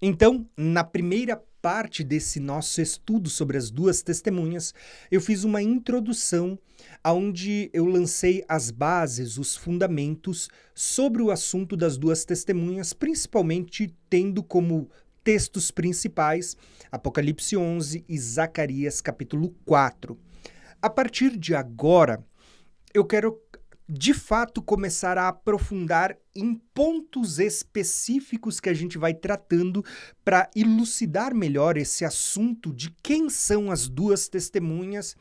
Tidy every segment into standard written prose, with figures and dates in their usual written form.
Então, na primeira parte desse nosso estudo sobre as duas testemunhas, eu fiz uma introdução onde eu lancei as bases, os fundamentos sobre o assunto das duas testemunhas, principalmente tendo como textos principais Apocalipse 11 e Zacarias capítulo 4. A partir de agora, eu quero de fato começar a aprofundar em pontos específicos que a gente vai tratando para elucidar melhor esse assunto de quem são as duas testemunhas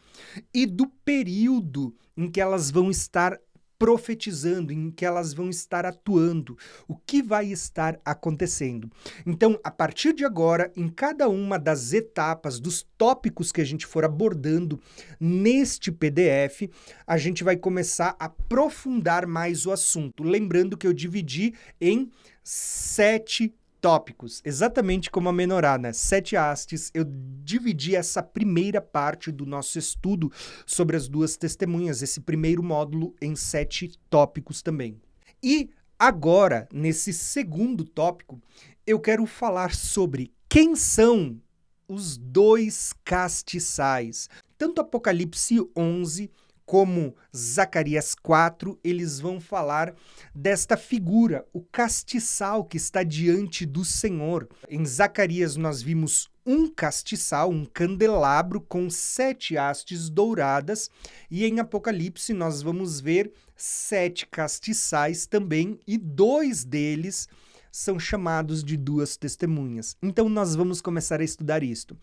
e do período em que elas vão estar profetizando, em que elas vão estar atuando, o que vai estar acontecendo. Então, a partir de agora, em cada uma das etapas, dos tópicos que a gente for abordando neste PDF, a gente vai começar a aprofundar mais o assunto. Lembrando que eu dividi em 7 tópicos, exatamente como a menorá, né? 7 hastes. Eu dividi essa primeira parte do nosso estudo sobre as duas testemunhas, esse primeiro módulo, em 7 tópicos também. E agora, nesse segundo tópico, eu quero falar sobre quem são os dois castiçais. Tanto Apocalipse 11 como Zacarias 4, eles vão falar desta figura, o castiçal que está diante do Senhor. Em Zacarias nós vimos um castiçal, um candelabro com 7 hastes douradas, e em Apocalipse nós vamos ver 7 castiçais também, e 2 deles são chamados de duas testemunhas. Então nós vamos começar a estudar isto.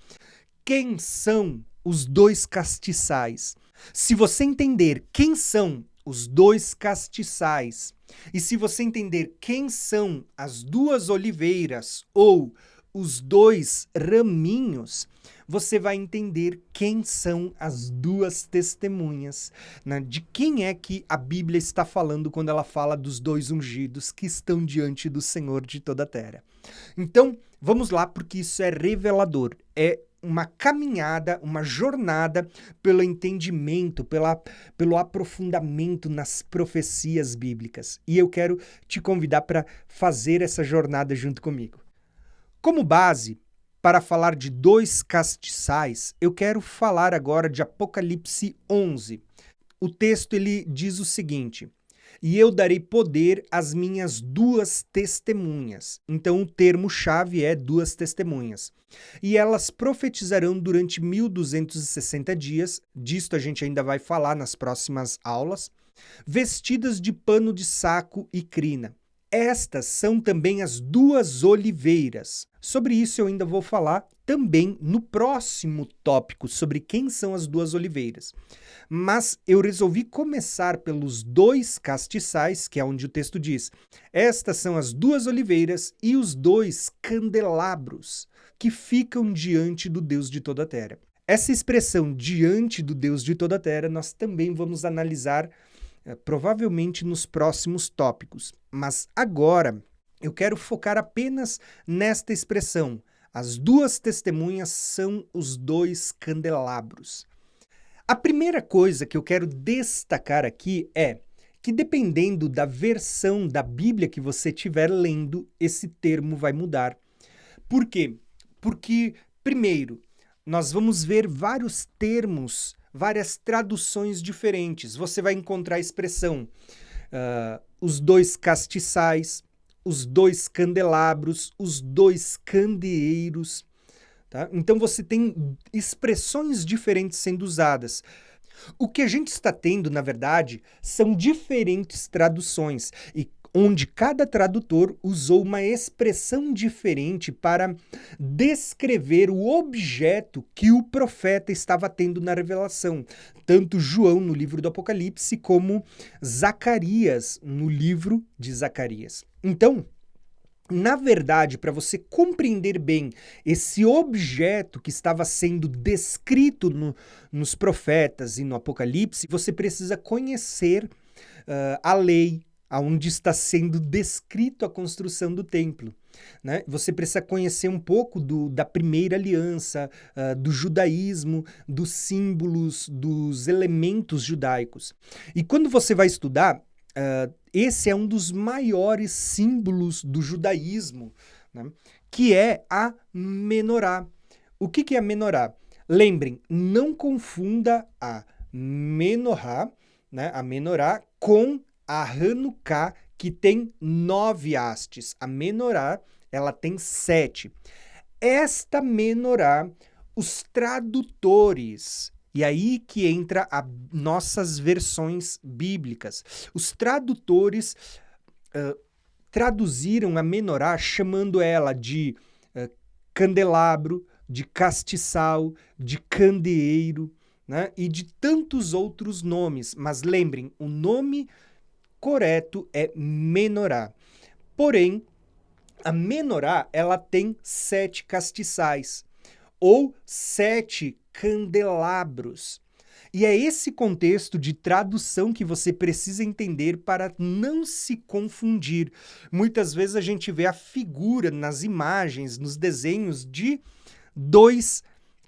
Quem são os dois castiçais? Se você entender quem são os dois castiçais e se você entender quem são as duas oliveiras ou os dois raminhos, você vai entender quem são as duas testemunhas, né? De quem é que a Bíblia está falando quando ela fala dos dois ungidos que estão diante do Senhor de toda a terra. Então, vamos lá, porque isso é revelador, é uma caminhada, uma jornada pelo entendimento, pelo aprofundamento nas profecias bíblicas. E eu quero te convidar para fazer essa jornada junto comigo. Como base, para falar de dois castiçais, eu quero falar agora de Apocalipse 11. O texto ele diz o seguinte: e eu darei poder às minhas duas testemunhas. Então o termo-chave é duas testemunhas. E elas profetizarão durante 1260 dias, disto a gente ainda vai falar nas próximas aulas, vestidas de pano de saco e crina. Estas são também as duas oliveiras. Sobre isso eu ainda vou falar também no próximo tópico, sobre quem são as duas oliveiras. Mas eu resolvi começar pelos dois castiçais, que é onde o texto diz: estas são as duas oliveiras e os dois candelabros que ficam diante do Deus de toda a terra. Essa expressão diante do Deus de toda a terra nós também vamos analisar provavelmente nos próximos tópicos. Mas agora eu quero focar apenas nesta expressão. As duas testemunhas são os dois candelabros. A primeira coisa que eu quero destacar aqui é que, dependendo da versão da Bíblia que você estiver lendo, esse termo vai mudar. Por quê? Porque, primeiro, nós vamos ver vários termos, várias traduções diferentes. Você vai encontrar a expressão os dois castiçais, os dois candelabros, os dois candeeiros. Tá? Então você tem expressões diferentes sendo usadas. O que a gente está tendo, na verdade, são diferentes traduções, e onde cada tradutor usou uma expressão diferente para descrever o objeto que o profeta estava tendo na revelação. Tanto João no livro do Apocalipse, como Zacarias no livro de Zacarias. Então, na verdade, para você compreender bem esse objeto que estava sendo descrito nos profetas e no Apocalipse, você precisa conhecer a lei, onde está sendo descrito a construção do templo. Né? Você precisa conhecer um pouco da primeira aliança, do judaísmo, dos símbolos, dos elementos judaicos. E quando você vai estudar, esse é um dos maiores símbolos do judaísmo, né? que é a menorá. O que é a menorá? Lembrem, não confunda a menorá, né, a menorá, com a Hanukkah, que tem 9 hastes. A menorá, ela tem 7. Esta menorá, os tradutores, e aí que entra as nossas versões bíblicas, os tradutores traduziram a menorá chamando ela de candelabro, de castiçal, de candeeiro, né? E de tantos outros nomes. Mas lembrem, o nome correto é menorá. Porém, a menorá, ela tem 7 castiçais, ou 7 candelabros. E é esse contexto de tradução que você precisa entender para não se confundir. Muitas vezes a gente vê a figura nas imagens, nos desenhos de 2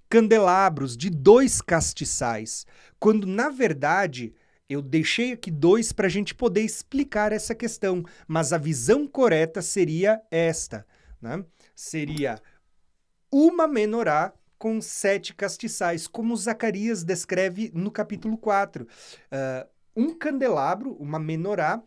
candelabros, de 2 castiçais, quando na verdade eu deixei aqui 2 para a gente poder explicar essa questão, mas a visão correta seria esta, né? Seria uma menorá com 7 castiçais, como Zacarias descreve no capítulo 4. Um candelabro, uma menorá,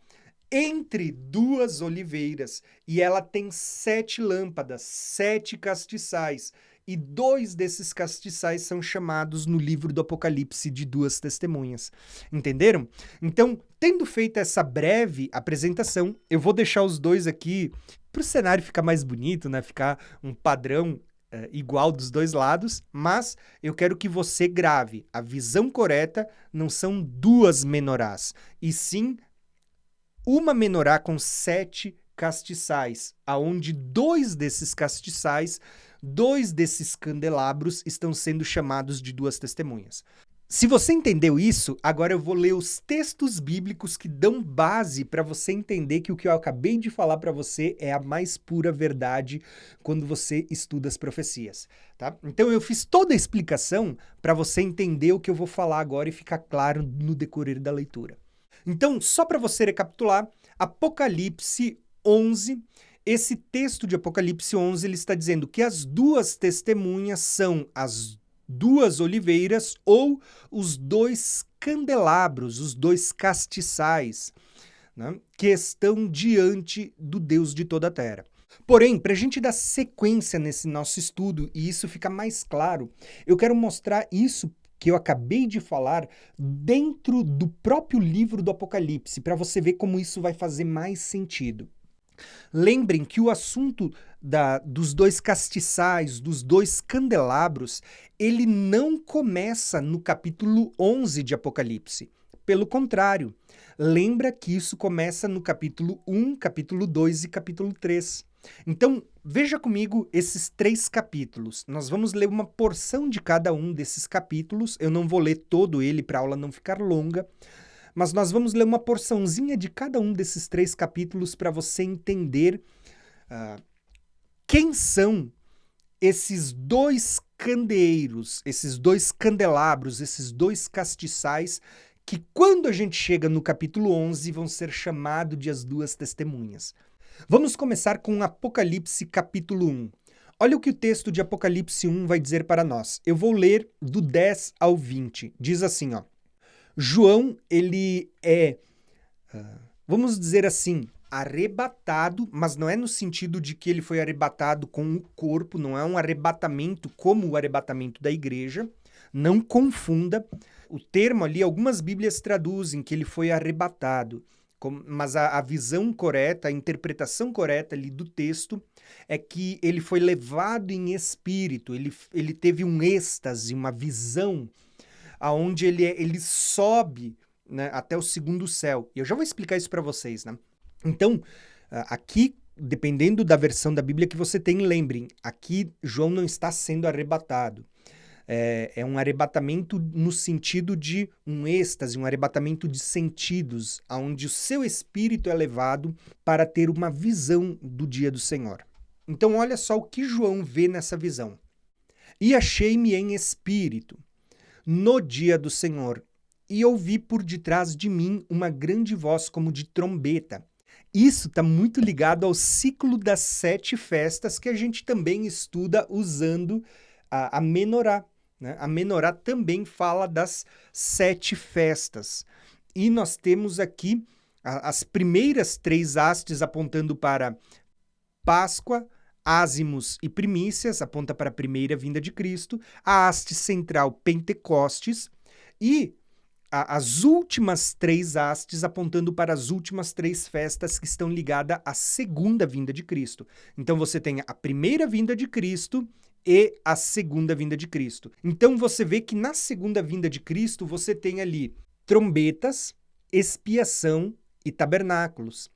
entre 2 oliveiras, e ela tem 7 lâmpadas, 7 castiçais, e 2 desses castiçais são chamados no livro do Apocalipse de 2 testemunhas. Entenderam? Então, tendo feito essa breve apresentação, eu vou deixar os 2 aqui para o cenário ficar mais bonito, né? Ficar um padrão igual dos 2 lados, mas eu quero que você grave. A visão correta não são 2 menorás, e sim uma menorá com 7 castiçais, aonde 2 desses castiçais, 2 desses candelabros estão sendo chamados de 2 testemunhas. Se você entendeu isso, agora eu vou ler os textos bíblicos que dão base para você entender que o que eu acabei de falar para você é a mais pura verdade quando você estuda as profecias, tá? Então eu fiz toda a explicação para você entender o que eu vou falar agora e ficar claro no decorrer da leitura. Então, só para você recapitular, Apocalipse 11, esse texto de Apocalipse 11, ele está dizendo que as 2 testemunhas são as 2 oliveiras ou os 2 candelabros, os 2 castiçais, né, que estão diante do Deus de toda a terra. Porém, para a gente dar sequência nesse nosso estudo e isso ficar mais claro, eu quero mostrar isso que eu acabei de falar dentro do próprio livro do Apocalipse, para você ver como isso vai fazer mais sentido. Lembrem que o assunto dos 2 castiçais, dos 2 candelabros, ele não começa no capítulo 11 de Apocalipse. Pelo contrário, lembra que isso começa no capítulo 1, capítulo 2 e capítulo 3. Então, veja comigo esses 3 capítulos. Nós vamos ler uma porção de cada um desses capítulos. Eu não vou ler todo ele para a aula não ficar longa, mas nós vamos ler uma porçãozinha de cada um desses 3 capítulos para você entender quem são esses 2 candeeiros, esses 2 candelabros, esses 2 castiçais, que quando a gente chega no capítulo 11 vão ser chamados de as 2 testemunhas. Vamos começar com Apocalipse capítulo 1. Olha o que o texto de Apocalipse 1 vai dizer para nós. Eu vou ler do 10 ao 20. Diz assim, ó. João, ele vamos dizer assim, arrebatado, mas não é no sentido de que ele foi arrebatado com o corpo, não é um arrebatamento como o arrebatamento da igreja, não confunda. O termo ali, algumas bíblias traduzem que ele foi arrebatado, mas a visão correta, a interpretação correta ali do texto é que ele foi levado em espírito, ele teve um êxtase, uma visão, aonde ele sobe, né, até o 2º céu. E eu já vou explicar isso para vocês, né? Então, aqui, dependendo da versão da Bíblia que você tem, lembrem, aqui João não está sendo arrebatado. É um arrebatamento no sentido de um êxtase, um arrebatamento de sentidos, onde o seu espírito é levado para ter uma visão do dia do Senhor. Então, olha só o que João vê nessa visão. E achei-me em espírito no dia do Senhor, e ouvi por detrás de mim uma grande voz como de trombeta, Isso está muito ligado ao ciclo das 7 festas que a gente também estuda usando a menorá, né? A menorá também fala das 7 festas. E nós temos aqui as primeiras 3 hastes apontando para Páscoa, ázimos e primícias, aponta para a primeira vinda de Cristo, a haste central Pentecostes e as últimas 3 hastes apontando para as últimas 3 festas que estão ligadas à segunda vinda de Cristo. Então você tem a primeira vinda de Cristo e a segunda vinda de Cristo. Então você vê que na segunda vinda de Cristo você tem ali trombetas, expiação e tabernáculos.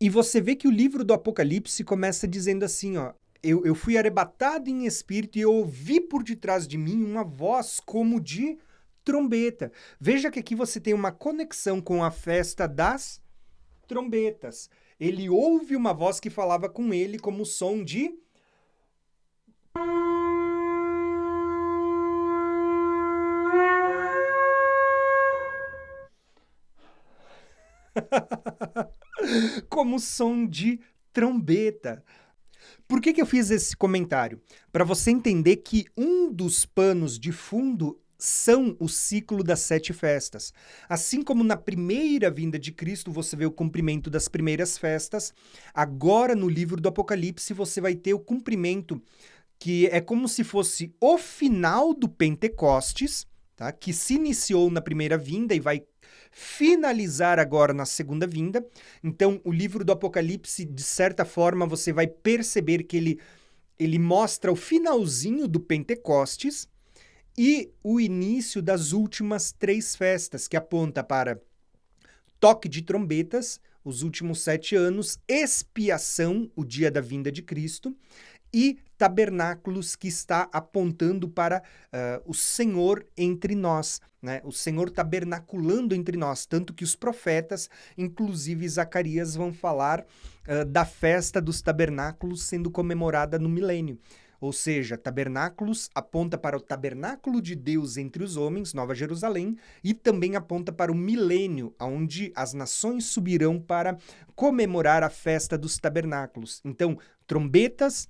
E você vê que o livro do Apocalipse começa dizendo assim, ó, eu fui arrebatado em espírito e eu ouvi por detrás de mim uma voz como de trombeta. Veja que aqui você tem uma conexão com a festa das trombetas. Ele ouve uma voz que falava com ele como som de... como som de trombeta. Por que eu fiz esse comentário? Para você entender que um dos panos de fundo são o ciclo das 7 festas. Assim como na primeira vinda de Cristo você vê o cumprimento das primeiras festas, agora no livro do Apocalipse você vai ter o cumprimento que é como se fosse o final do Pentecostes, tá? Que se iniciou na primeira vinda e vai finalizar agora na segunda vinda. Então, o livro do Apocalipse, de certa forma, você vai perceber que ele mostra o finalzinho do Pentecostes e o início das últimas 3 festas, que aponta para toque de trombetas, os últimos 7 anos, expiação, o dia da vinda de Cristo, e tabernáculos, que está apontando para o Senhor entre nós, né? O Senhor tabernaculando entre nós, tanto que os profetas, inclusive Zacarias, vão falar da festa dos tabernáculos sendo comemorada no milênio. Ou seja, tabernáculos aponta para o tabernáculo de Deus entre os homens, Nova Jerusalém, e também aponta para o milênio, onde as nações subirão para comemorar a festa dos tabernáculos. Então, trombetas,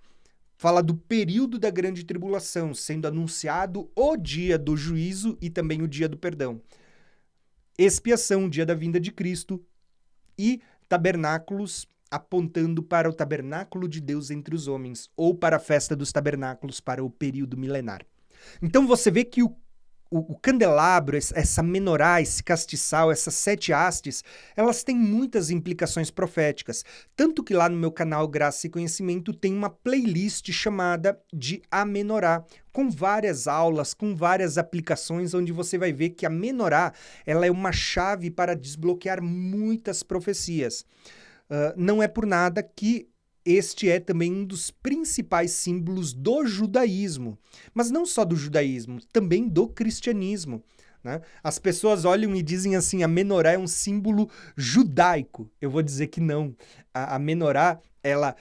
fala do período da grande tribulação, sendo anunciado o dia do juízo e também o dia do perdão. Expiação, o dia da vinda de Cristo, e tabernáculos, apontando para o tabernáculo de Deus entre os homens, ou para a festa dos tabernáculos, para o período milenar. Então você vê que o candelabro, essa menorá, esse castiçal, essas 7 hastes, elas têm muitas implicações proféticas. Tanto que lá no meu canal Graça e Conhecimento tem uma playlist chamada de A Menorá, com várias aulas, com várias aplicações, onde você vai ver que a menorá ela é uma chave para desbloquear muitas profecias. Não é por nada que este é também um dos principais símbolos do judaísmo, mas não só do judaísmo, também do cristianismo, né? As pessoas olham e dizem assim, a menorá é um símbolo judaico. Eu vou dizer que não. A menorá, ela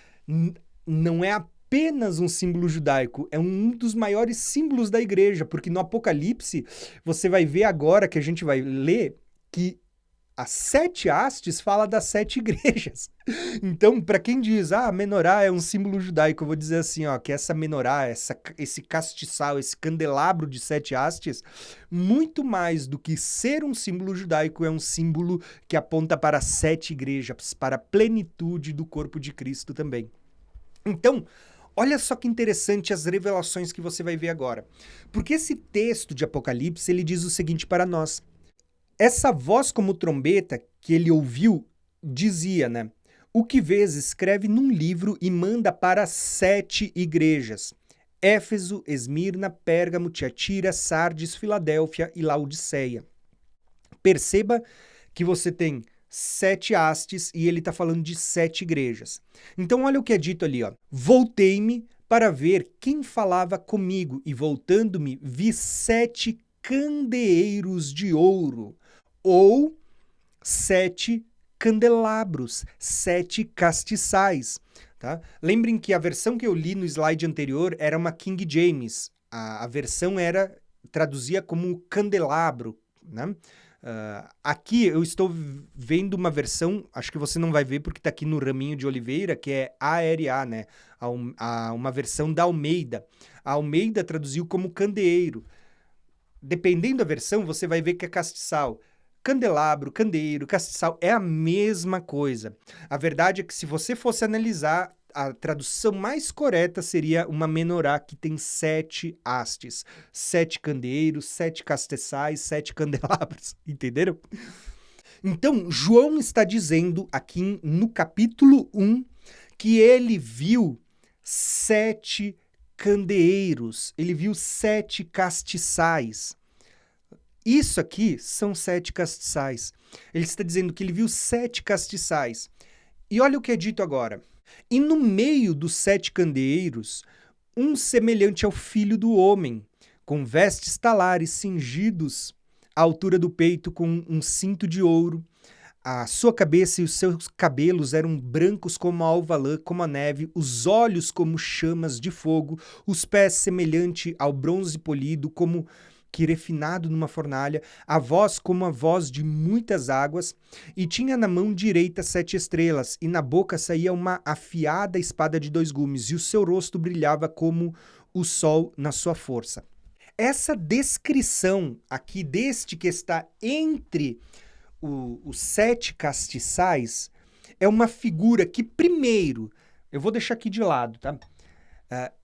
não é apenas um símbolo judaico, é um dos maiores símbolos da igreja, porque no Apocalipse, você vai ver agora que a gente vai ler que as 7 hastes fala das 7 igrejas. Então, para quem diz, a menorá é um símbolo judaico, eu vou dizer assim, ó, que essa menorá, esse castiçal, esse candelabro de 7 hastes, muito mais do que ser um símbolo judaico, é um símbolo que aponta para 7 igrejas, para a plenitude do corpo de Cristo também. Então, olha só que interessante as revelações que você vai ver agora. Porque esse texto de Apocalipse, ele diz o seguinte para nós. Essa voz como trombeta que ele ouviu dizia, né? O que vês, escreve num livro e manda para 7 igrejas. Éfeso, Esmirna, Pérgamo, Tiatira, Sardes, Filadélfia e Laodiceia. Perceba que você tem 7 hastes e ele está falando de 7 igrejas. Então olha o que é dito ali, ó. Voltei-me para ver quem falava comigo e voltando-me vi 7 candeeiros de ouro, ou 7 candelabros, 7 castiçais. Tá? Lembrem que a versão que eu li no slide anterior era uma King James. A versão traduzia como candelabro, né? Aqui eu estou vendo uma versão, acho que você não vai ver porque está aqui no raminho de oliveira, que é ARA, né? Uma versão da Almeida. A Almeida traduziu como candeeiro. Dependendo da versão, você vai ver que é castiçal. Candelabro, candeeiro, castiçal é a mesma coisa. A verdade é que se você fosse analisar, a tradução mais correta seria uma menorá que tem 7 hastes. 7 candeeiros, 7 castiçais, 7 candelabros. Entenderam? Então, João está dizendo aqui no capítulo 1 que ele viu 7 candeeiros, ele viu 7 castiçais. Isso aqui são 7 castiçais. Ele está dizendo que ele viu 7 castiçais. E olha o que é dito agora. E no meio dos 7 candeeiros, um semelhante ao filho do homem, com vestes talares cingidos à altura do peito com um cinto de ouro. A sua cabeça e os seus cabelos eram brancos como a alva lã, como a neve, os olhos como chamas de fogo, os pés semelhante ao bronze polido, como que refinado numa fornalha, a voz como a voz de muitas águas, e tinha na mão direita 7 estrelas, e na boca saía uma afiada espada de 2 gumes, e o seu rosto brilhava como o sol na sua força. Essa descrição aqui deste que está entre os 7 castiçais é uma figura que, primeiro, eu vou deixar aqui de lado, tá?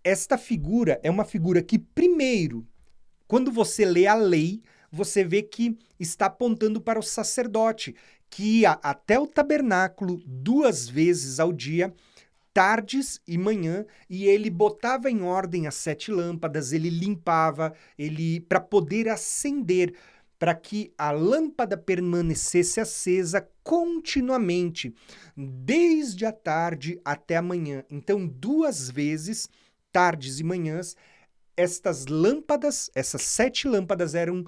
Esta figura é uma figura que, primeiro, quando você lê a lei, você vê que está apontando para o sacerdote, que ia até o tabernáculo 2 vezes ao dia, tardes e manhã, e ele botava em ordem as 7 lâmpadas, ele limpava, para poder acender, para que a lâmpada permanecesse acesa continuamente, desde a tarde até a manhã. Então, 2 vezes, tardes e manhãs, estas lâmpadas, essas 7 lâmpadas eram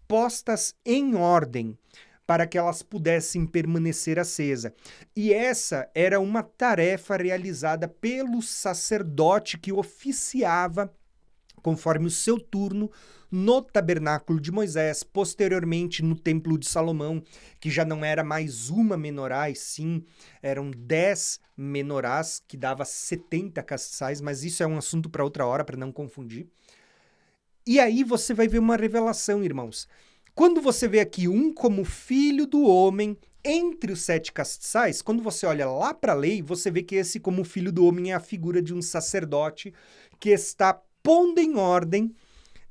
postas em ordem para que elas pudessem permanecer acesa. E essa era uma tarefa realizada pelo sacerdote que oficiava conforme o seu turno no tabernáculo de Moisés, posteriormente no templo de Salomão, que já não era mais uma menorá, e sim eram 10 menorás, que dava 70 castiçais, mas isso é um assunto para outra hora, para não confundir. E aí você vai ver uma revelação, irmãos. Quando você vê aqui um como filho do homem entre os 7 castiçais, quando você olha lá para a lei, você vê que esse como filho do homem é a figura de um sacerdote que está pondo em ordem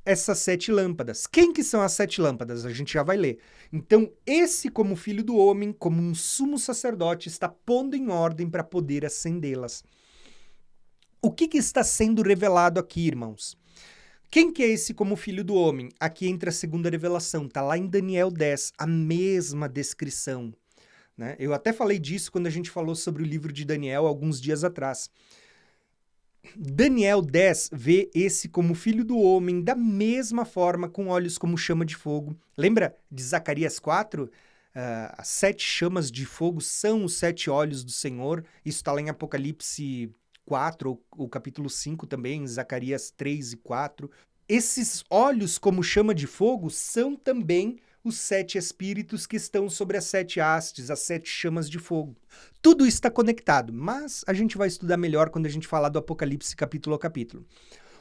essas 7 lâmpadas. Quem que são as 7 lâmpadas? A gente já vai ler. Então, esse como filho do homem, como um sumo sacerdote, está pondo em ordem para poder acendê-las. O que está sendo revelado aqui, irmãos? Quem que é esse como filho do homem? Aqui entra a segunda revelação, está lá em Daniel 10, a mesma descrição, né? Eu até falei disso quando a gente falou sobre o livro de Daniel alguns dias atrás. Daniel 10 vê esse como filho do homem da mesma forma, com olhos como chama de fogo. Lembra de Zacarias 4? As 7 chamas de fogo são os 7 olhos do Senhor. Isso está lá em Apocalipse 4, ou capítulo 5 também, em Zacarias 3 e 4. Esses olhos como chama de fogo são também os 7 espíritos que estão sobre as 7 hastes, as 7 chamas de fogo. Tudo está conectado, mas a gente vai estudar melhor quando a gente falar do Apocalipse capítulo a capítulo.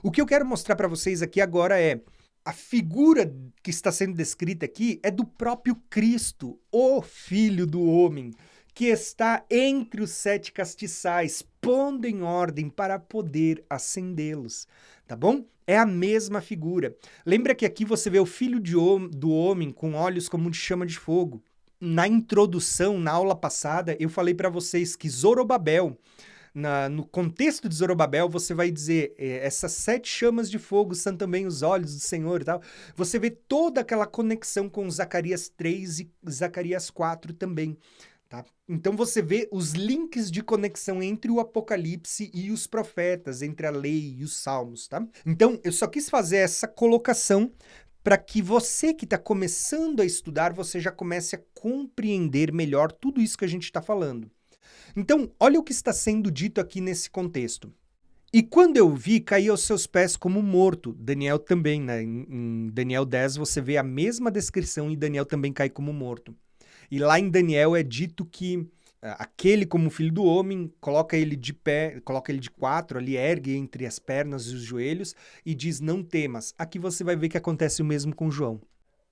O que eu quero mostrar para vocês aqui agora é a figura que está sendo descrita aqui é do próprio Cristo, o Filho do Homem, que está entre os 7 castiçais, pondo em ordem para poder acendê-los, tá bom? É a mesma figura. Lembra que aqui você vê o filho do homem com olhos como de chama de fogo. Na introdução, na aula passada, eu falei para vocês que Zorobabel, no contexto de Zorobabel, você vai dizer, essas 7 chamas de fogo são também os olhos do Senhor e tal. Você vê toda aquela conexão com Zacarias 3 e Zacarias 4 também. Tá? Então você vê os links de conexão entre o Apocalipse e os profetas, entre a lei e os salmos, tá? Então eu só quis fazer essa colocação para que você que está começando a estudar, você já comece a compreender melhor tudo isso que a gente está falando. Então, olha o que está sendo dito aqui nesse contexto. E quando eu vi, caí aos seus pés como morto. Daniel também, né? Em Daniel 10 você vê a mesma descrição e Daniel também cai como morto. E lá em Daniel é dito que aquele como filho do homem coloca ele de pé, coloca ele de quatro ali, ergue entre as pernas e os joelhos e diz, não temas. Aqui você vai ver que acontece o mesmo com João.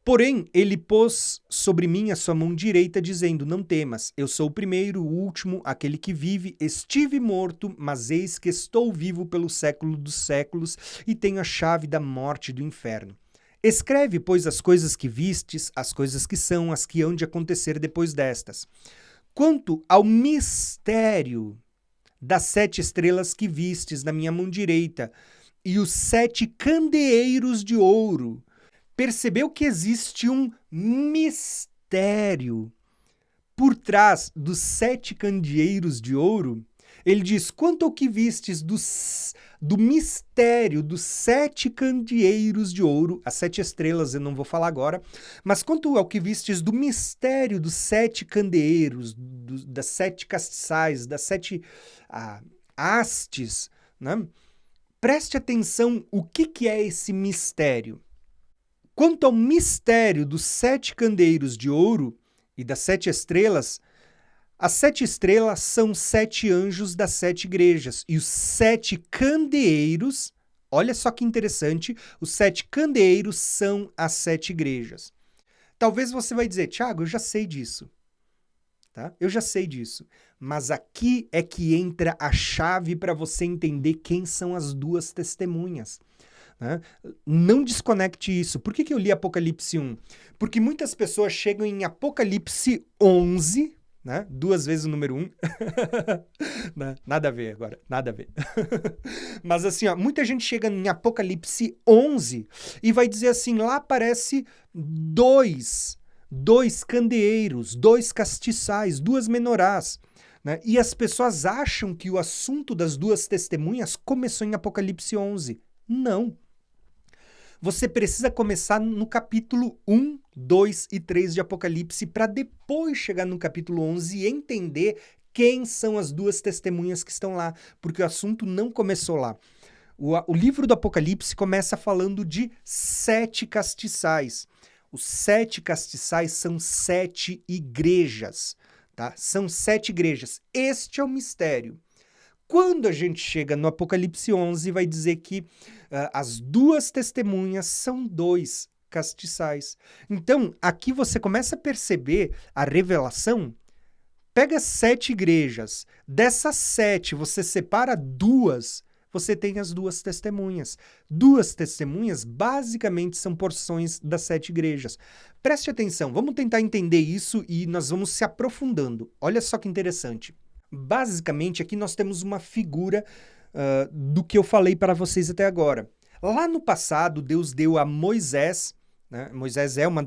Porém, ele pôs sobre mim a sua mão direita, dizendo, não temas, eu sou o primeiro, o último, aquele que vive, estive morto, mas eis que estou vivo pelo século dos séculos e tenho a chave da morte e do inferno. Escreve, pois, as coisas que vistes, as coisas que são, as que hão de acontecer depois destas. Quanto ao mistério das 7 estrelas que vistes na minha mão direita e os 7 candeeiros de ouro, percebeu que existe um mistério por trás dos 7 candeeiros de ouro? Ele diz, quanto ao que vistes do mistério dos 7 candeeiros de ouro, as 7 estrelas eu não vou falar agora, mas quanto ao que vistes do mistério dos 7 candeeiros, das 7 castiçais, das 7 hastes, né? Preste atenção o que é esse mistério. Quanto ao mistério dos 7 candeeiros de ouro e das 7 estrelas, as 7 estrelas são 7 anjos das 7 igrejas. E os 7 candeeiros, olha só que interessante, os 7 candeeiros são as 7 igrejas. Talvez você vai dizer, Tiago, eu já sei disso. Tá? Eu já sei disso. Mas aqui é que entra a chave para você entender quem são as duas testemunhas. Né? Não desconecte isso. Por que eu li Apocalipse 1? Porque muitas pessoas chegam em Apocalipse 11, né? 2 vezes o número 1. Nada a ver agora, nada a ver. Mas assim, ó, muita gente chega em Apocalipse 11 e vai dizer assim, lá aparece dois candeeiros, 2 castiçais, 2 menorás. Né? E as pessoas acham que o assunto das 2 testemunhas começou em Apocalipse 11. Não. Você precisa começar no capítulo 1, 2 e 3 de Apocalipse para depois chegar no capítulo 11 e entender quem são as 2 testemunhas que estão lá, porque o assunto não começou lá. O livro do Apocalipse começa falando de 7 castiçais. Os 7 castiçais são 7 igrejas, tá? São 7 igrejas. Este é o mistério. Quando a gente chega no Apocalipse 11, vai dizer que as 2 testemunhas são 2 castiçais. Então, aqui você começa a perceber a revelação. Pega 7 igrejas. Dessas 7, você separa 2, você tem as 2 testemunhas. 2 testemunhas, basicamente, são porções das 7 igrejas. Preste atenção, vamos tentar entender isso e nós vamos se aprofundando. Olha só que interessante. Basicamente, aqui nós temos uma figura do que eu falei para vocês até agora. Lá no passado, Deus deu a Moisés, né? Moisés é uma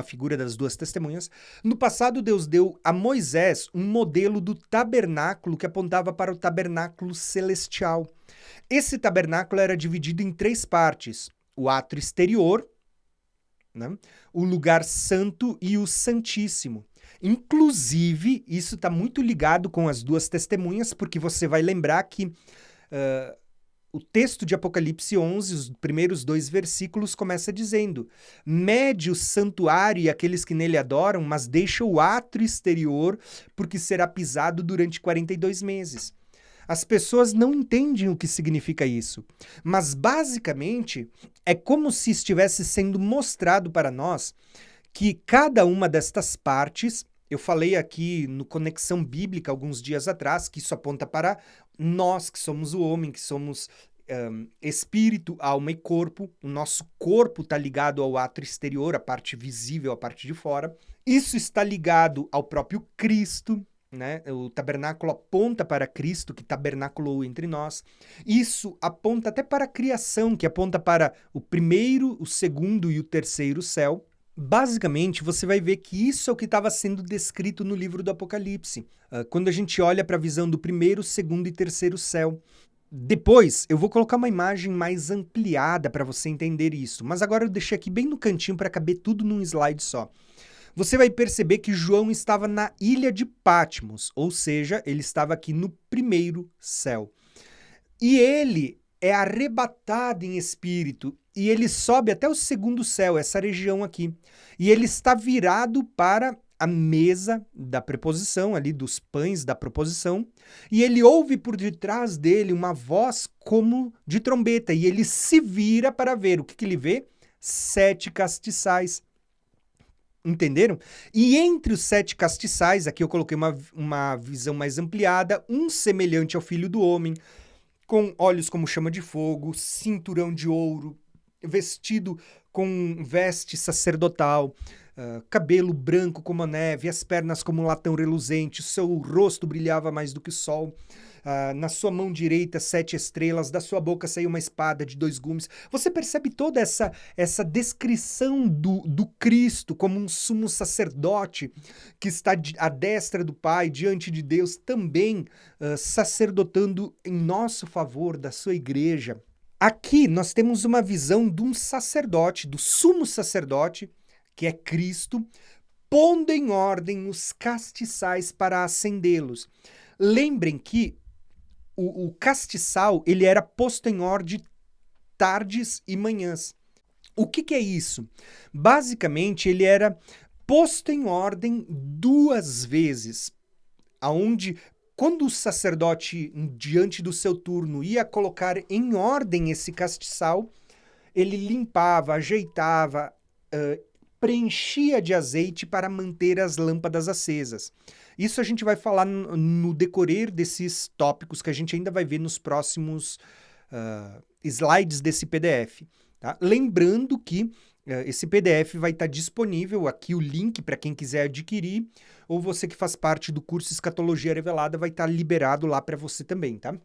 figura das 2 testemunhas. No passado, Deus deu a Moisés um modelo do tabernáculo que apontava para o tabernáculo celestial. Esse tabernáculo era dividido em 3 partes. O átrio exterior, né? O lugar santo e o santíssimo. Inclusive, isso está muito ligado com as 2 testemunhas, porque você vai lembrar que o texto de Apocalipse 11, os primeiros 2 versículos, começa dizendo: mede o santuário e aqueles que nele adoram, mas deixa o átrio exterior, porque será pisado durante 42 meses. As pessoas não entendem o que significa isso, mas basicamente é como se estivesse sendo mostrado para nós que cada uma destas partes, eu falei aqui no Conexão Bíblica alguns dias atrás, que isso aponta para nós, que somos o homem, que somos espírito, alma e corpo. O nosso corpo está ligado ao átrio exterior, a parte visível, a parte de fora. Isso está ligado ao próprio Cristo, né? O tabernáculo aponta para Cristo, que tabernaculou entre nós. Isso aponta até para a criação, que aponta para o primeiro, o segundo e o terceiro céu. Basicamente, você vai ver que isso é o que estava sendo descrito no livro do Apocalipse, quando a gente olha para a visão do primeiro, segundo e terceiro céu. Depois, eu vou colocar uma imagem mais ampliada para você entender isso, mas agora eu deixei aqui bem no cantinho para caber tudo num slide só. Você vai perceber que João estava na ilha de Patmos, ou seja, ele estava aqui no primeiro céu. E ele é arrebatado em espírito e ele sobe até o segundo céu, essa região aqui. E ele está virado para a mesa da preposição, ali dos pães da proposição, e ele ouve por detrás dele uma voz como de trombeta, e ele se vira para ver. O que ele vê? 7 castiçais. Entenderam? E entre os 7 castiçais, aqui eu coloquei uma visão mais ampliada, um semelhante ao Filho do Homem, com olhos como chama de fogo, cinturão de ouro, vestido com veste sacerdotal, cabelo branco como a neve, as pernas como um latão reluzente, seu rosto brilhava mais do que o sol. Na sua mão direita 7 estrelas, da sua boca saiu uma espada de 2 gumes. Você percebe toda essa descrição do Cristo como um sumo sacerdote que está à destra do Pai, diante de Deus, também sacerdotando em nosso favor, da sua igreja. Aqui nós temos uma visão de um sacerdote, do sumo sacerdote, que é Cristo, pondo em ordem os castiçais para acendê-los. Lembrem que o castiçal ele era posto em ordem tardes e manhãs. O que é isso? Basicamente, ele era posto em ordem 2 vezes, aonde quando o sacerdote, diante do seu turno, ia colocar em ordem esse castiçal, ele limpava, ajeitava, preenchia de azeite para manter as lâmpadas acesas. Isso a gente vai falar no decorrer desses tópicos que a gente ainda vai ver nos próximos slides desse PDF. Tá? Lembrando que esse PDF vai estar disponível aqui, o link para quem quiser adquirir, ou você que faz parte do curso Escatologia Revelada vai estar liberado lá para você também, tá?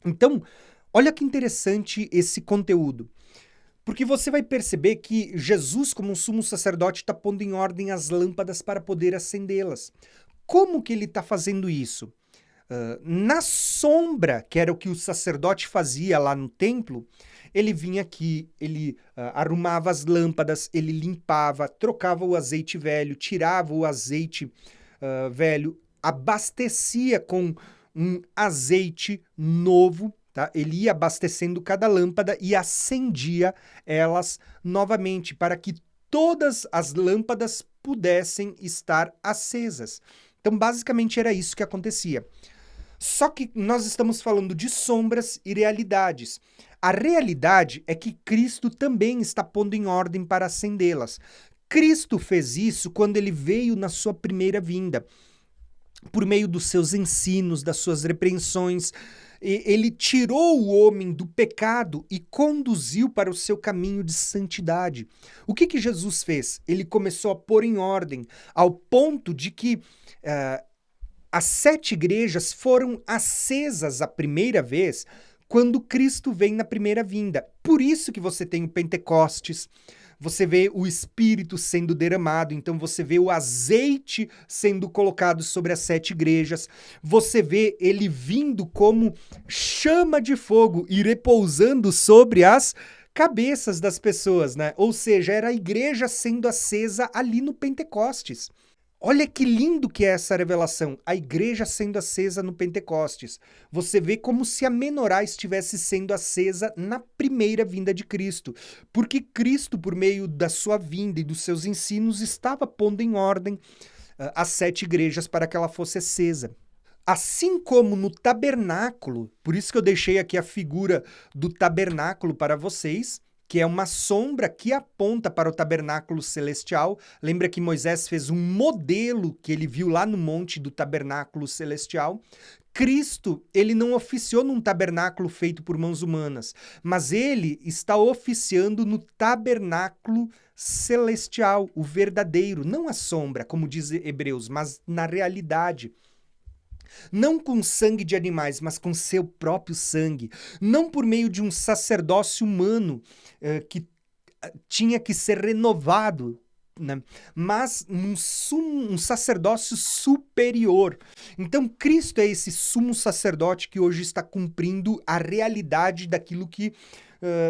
Então, olha que interessante esse conteúdo. Porque você vai perceber que Jesus, como um sumo sacerdote, está pondo em ordem as lâmpadas para poder acendê-las. Como que ele está fazendo isso? Na sombra, que era o que o sacerdote fazia lá no templo, ele vinha aqui, ele arrumava as lâmpadas, ele limpava, trocava o azeite velho, tirava o azeite velho, abastecia com um azeite novo, tá? Ele ia abastecendo cada lâmpada e acendia elas novamente para que todas as lâmpadas pudessem estar acesas. Então, basicamente, era isso que acontecia. Só que nós estamos falando de sombras e realidades. A realidade é que Cristo também está pondo em ordem para acendê-las. Cristo fez isso quando ele veio na sua primeira vinda. Por meio dos seus ensinos, das suas repreensões, ele tirou o homem do pecado e conduziu para o seu caminho de santidade. O que Jesus fez? Ele começou a pôr em ordem, ao ponto de que as 7 igrejas foram acesas a primeira vez quando Cristo vem na primeira vinda. Por isso que você tem o Pentecostes, você vê o Espírito sendo derramado, então você vê o azeite sendo colocado sobre as 7 igrejas, você vê ele vindo como chama de fogo e repousando sobre as cabeças das pessoas, né? Ou seja, era a igreja sendo acesa ali no Pentecostes. Olha que lindo que é essa revelação, a igreja sendo acesa no Pentecostes. Você vê como se a menorá estivesse sendo acesa na primeira vinda de Cristo, porque Cristo, por meio da sua vinda e dos seus ensinos, estava pondo em ordem as 7 igrejas para que ela fosse acesa. Assim como no tabernáculo, por isso que eu deixei aqui a figura do tabernáculo para vocês, que é uma sombra que aponta para o tabernáculo celestial. Lembra que Moisés fez um modelo que ele viu lá no monte do tabernáculo celestial? Cristo, ele não oficiou num tabernáculo feito por mãos humanas, mas ele está oficiando no tabernáculo celestial, o verdadeiro, não a sombra, como diz Hebreus, mas na realidade. Não com sangue de animais, mas com seu próprio sangue. Não por meio de um sacerdócio humano que tinha que ser renovado, né? Mas um sacerdócio superior. Então, Cristo é esse sumo sacerdote que hoje está cumprindo a realidade daquilo que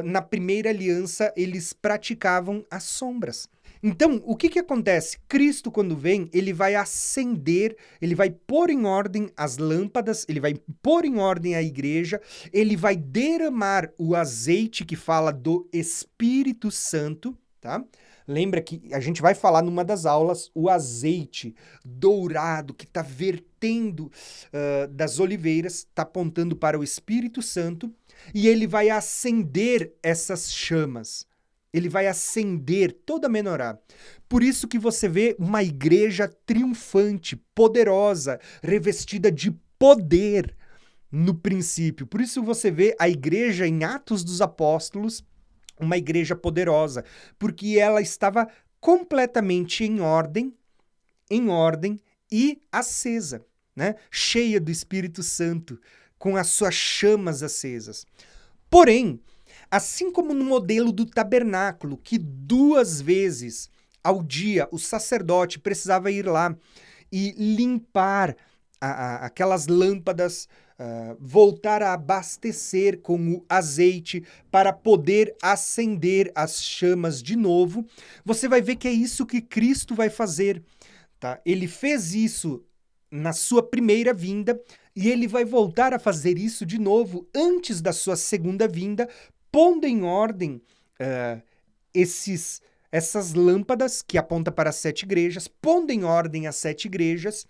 na primeira aliança eles praticavam as sombras. Então, o que que acontece? Cristo, quando vem, ele vai acender, ele vai pôr em ordem as lâmpadas, ele vai pôr em ordem a igreja, ele vai derramar o azeite que fala do Espírito Santo, tá? Lembra que a gente vai falar numa das aulas o azeite dourado que está vertendo das oliveiras, está apontando para o Espírito Santo, e ele vai acender essas chamas. Ele vai acender toda a menorá. Por isso que você vê uma igreja triunfante, poderosa, revestida de poder no princípio. Por isso você vê a igreja em Atos dos Apóstolos, uma igreja poderosa, porque ela estava completamente em ordem e acesa, né? Cheia do Espírito Santo, com as suas chamas acesas. Porém, assim como no modelo do tabernáculo, que 2 vezes ao dia o sacerdote precisava ir lá e limpar aquelas lâmpadas, voltar a abastecer com o azeite para poder acender as chamas de novo, você vai ver que é isso que Cristo vai fazer, tá? Ele fez isso na sua primeira vinda e ele vai voltar a fazer isso de novo antes da sua segunda vinda, pondo em ordem essas lâmpadas que apontam para as 7 igrejas, pondo em ordem as 7 igrejas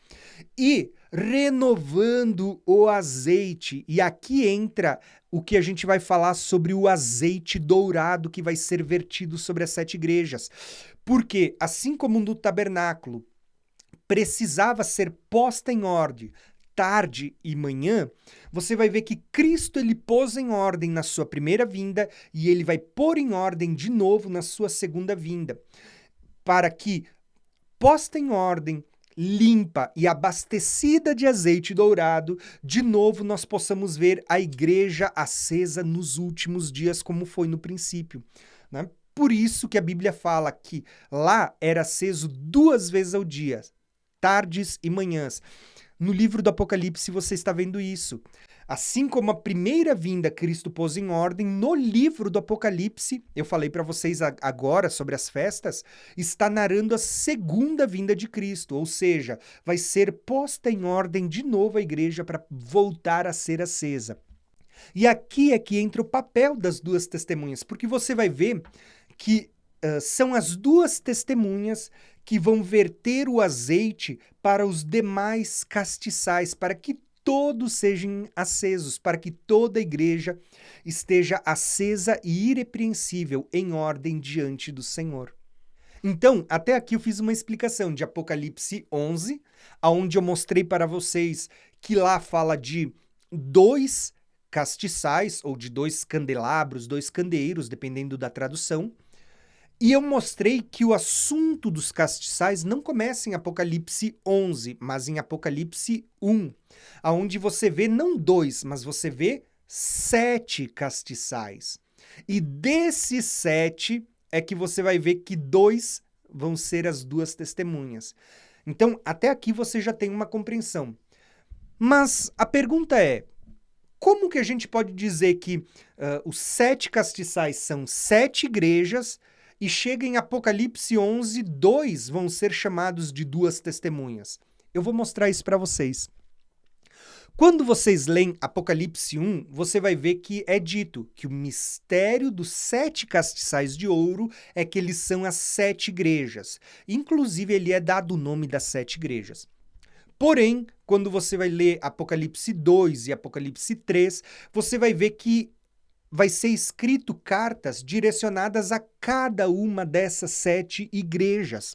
e renovando o azeite. E aqui entra o que a gente vai falar sobre o azeite dourado que vai ser vertido sobre as 7 igrejas. Porque, assim como no tabernáculo precisava ser posta em ordem tarde e manhã, você vai ver que Cristo ele pôs em ordem na sua primeira vinda e ele vai pôr em ordem de novo na sua segunda vinda, para que, posta em ordem, limpa e abastecida de azeite dourado, de novo nós possamos ver a igreja acesa nos últimos dias como foi no princípio, né? Por isso que a Bíblia fala que lá era aceso 2 vezes ao dia, tardes e manhãs. No livro do Apocalipse você está vendo isso. Assim como a primeira vinda Cristo pôs em ordem, no livro do Apocalipse, eu falei para vocês agora sobre as festas, está narrando a segunda vinda de Cristo, ou seja, vai ser posta em ordem de novo a igreja para voltar a ser acesa. E aqui é que entra o papel das 2 testemunhas, porque você vai ver que são as 2 testemunhas que vão verter o azeite para os demais castiçais, para que todos sejam acesos, para que toda a igreja esteja acesa e irrepreensível em ordem diante do Senhor. Então, até aqui eu fiz uma explicação de Apocalipse 11, onde eu mostrei para vocês que lá fala de 2 castiçais, ou de 2 candelabros, 2 candeeiros, dependendo da tradução. E eu mostrei que o assunto dos castiçais não começa em Apocalipse 11, mas em Apocalipse 1, onde você vê não 2, mas você vê 7 castiçais. E desses 7 é que você vai ver que 2 vão ser as 2 testemunhas. Então, até aqui você já tem uma compreensão. Mas a pergunta é, como que a gente pode dizer que os 7 castiçais são 7 igrejas e chega em Apocalipse 11, 2 vão ser chamados de 2 testemunhas? Eu vou mostrar isso para vocês. Quando vocês leem Apocalipse 1, você vai ver que é dito que o mistério dos 7 castiçais de ouro é que eles são as 7 igrejas. Inclusive, ele é dado o nome das 7 igrejas. Porém, quando você vai ler Apocalipse 2 e Apocalipse 3, você vai ver que vai ser escrito cartas direcionadas a cada uma dessas 7 igrejas.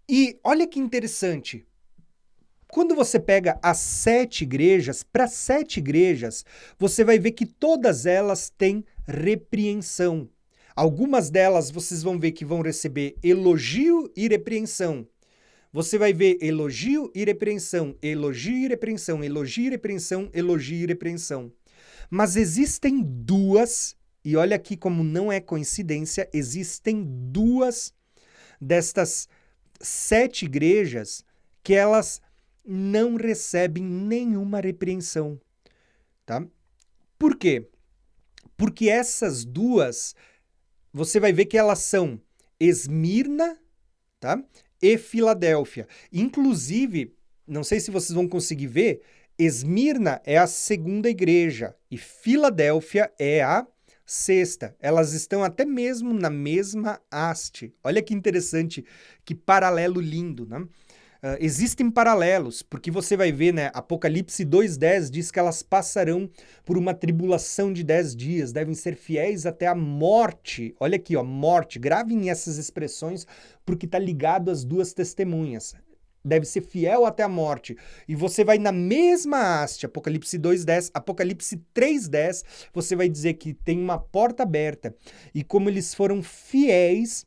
E olha que interessante, quando você pega as 7 igrejas, para 7 igrejas, você vai ver que todas elas têm repreensão. Algumas delas vocês vão ver que vão receber elogio e repreensão. Você vai ver elogio e repreensão, elogio e repreensão, elogio e repreensão, elogio e repreensão. Mas existem 2, e olha aqui como não é coincidência, existem 2 destas 7 igrejas que elas não recebem nenhuma repreensão, tá? Por quê? Porque essas 2, você vai ver que elas são Esmirna, tá? E Filadélfia. Inclusive, não sei se vocês vão conseguir ver, Esmirna é a segunda igreja e Filadélfia é a sexta. Elas estão até mesmo na mesma haste. Olha que interessante, que paralelo lindo, né? Existem paralelos, porque você vai ver, né? Apocalipse 2:10 diz que elas passarão por uma tribulação de 10 dias, devem ser fiéis até a morte. Olha aqui, ó, morte. Gravem essas expressões, porque está ligado às duas testemunhas. Deve ser fiel até a morte. E você vai na mesma haste, Apocalipse 2:10, Apocalipse 3:10, você vai dizer que tem uma porta aberta. E como eles foram fiéis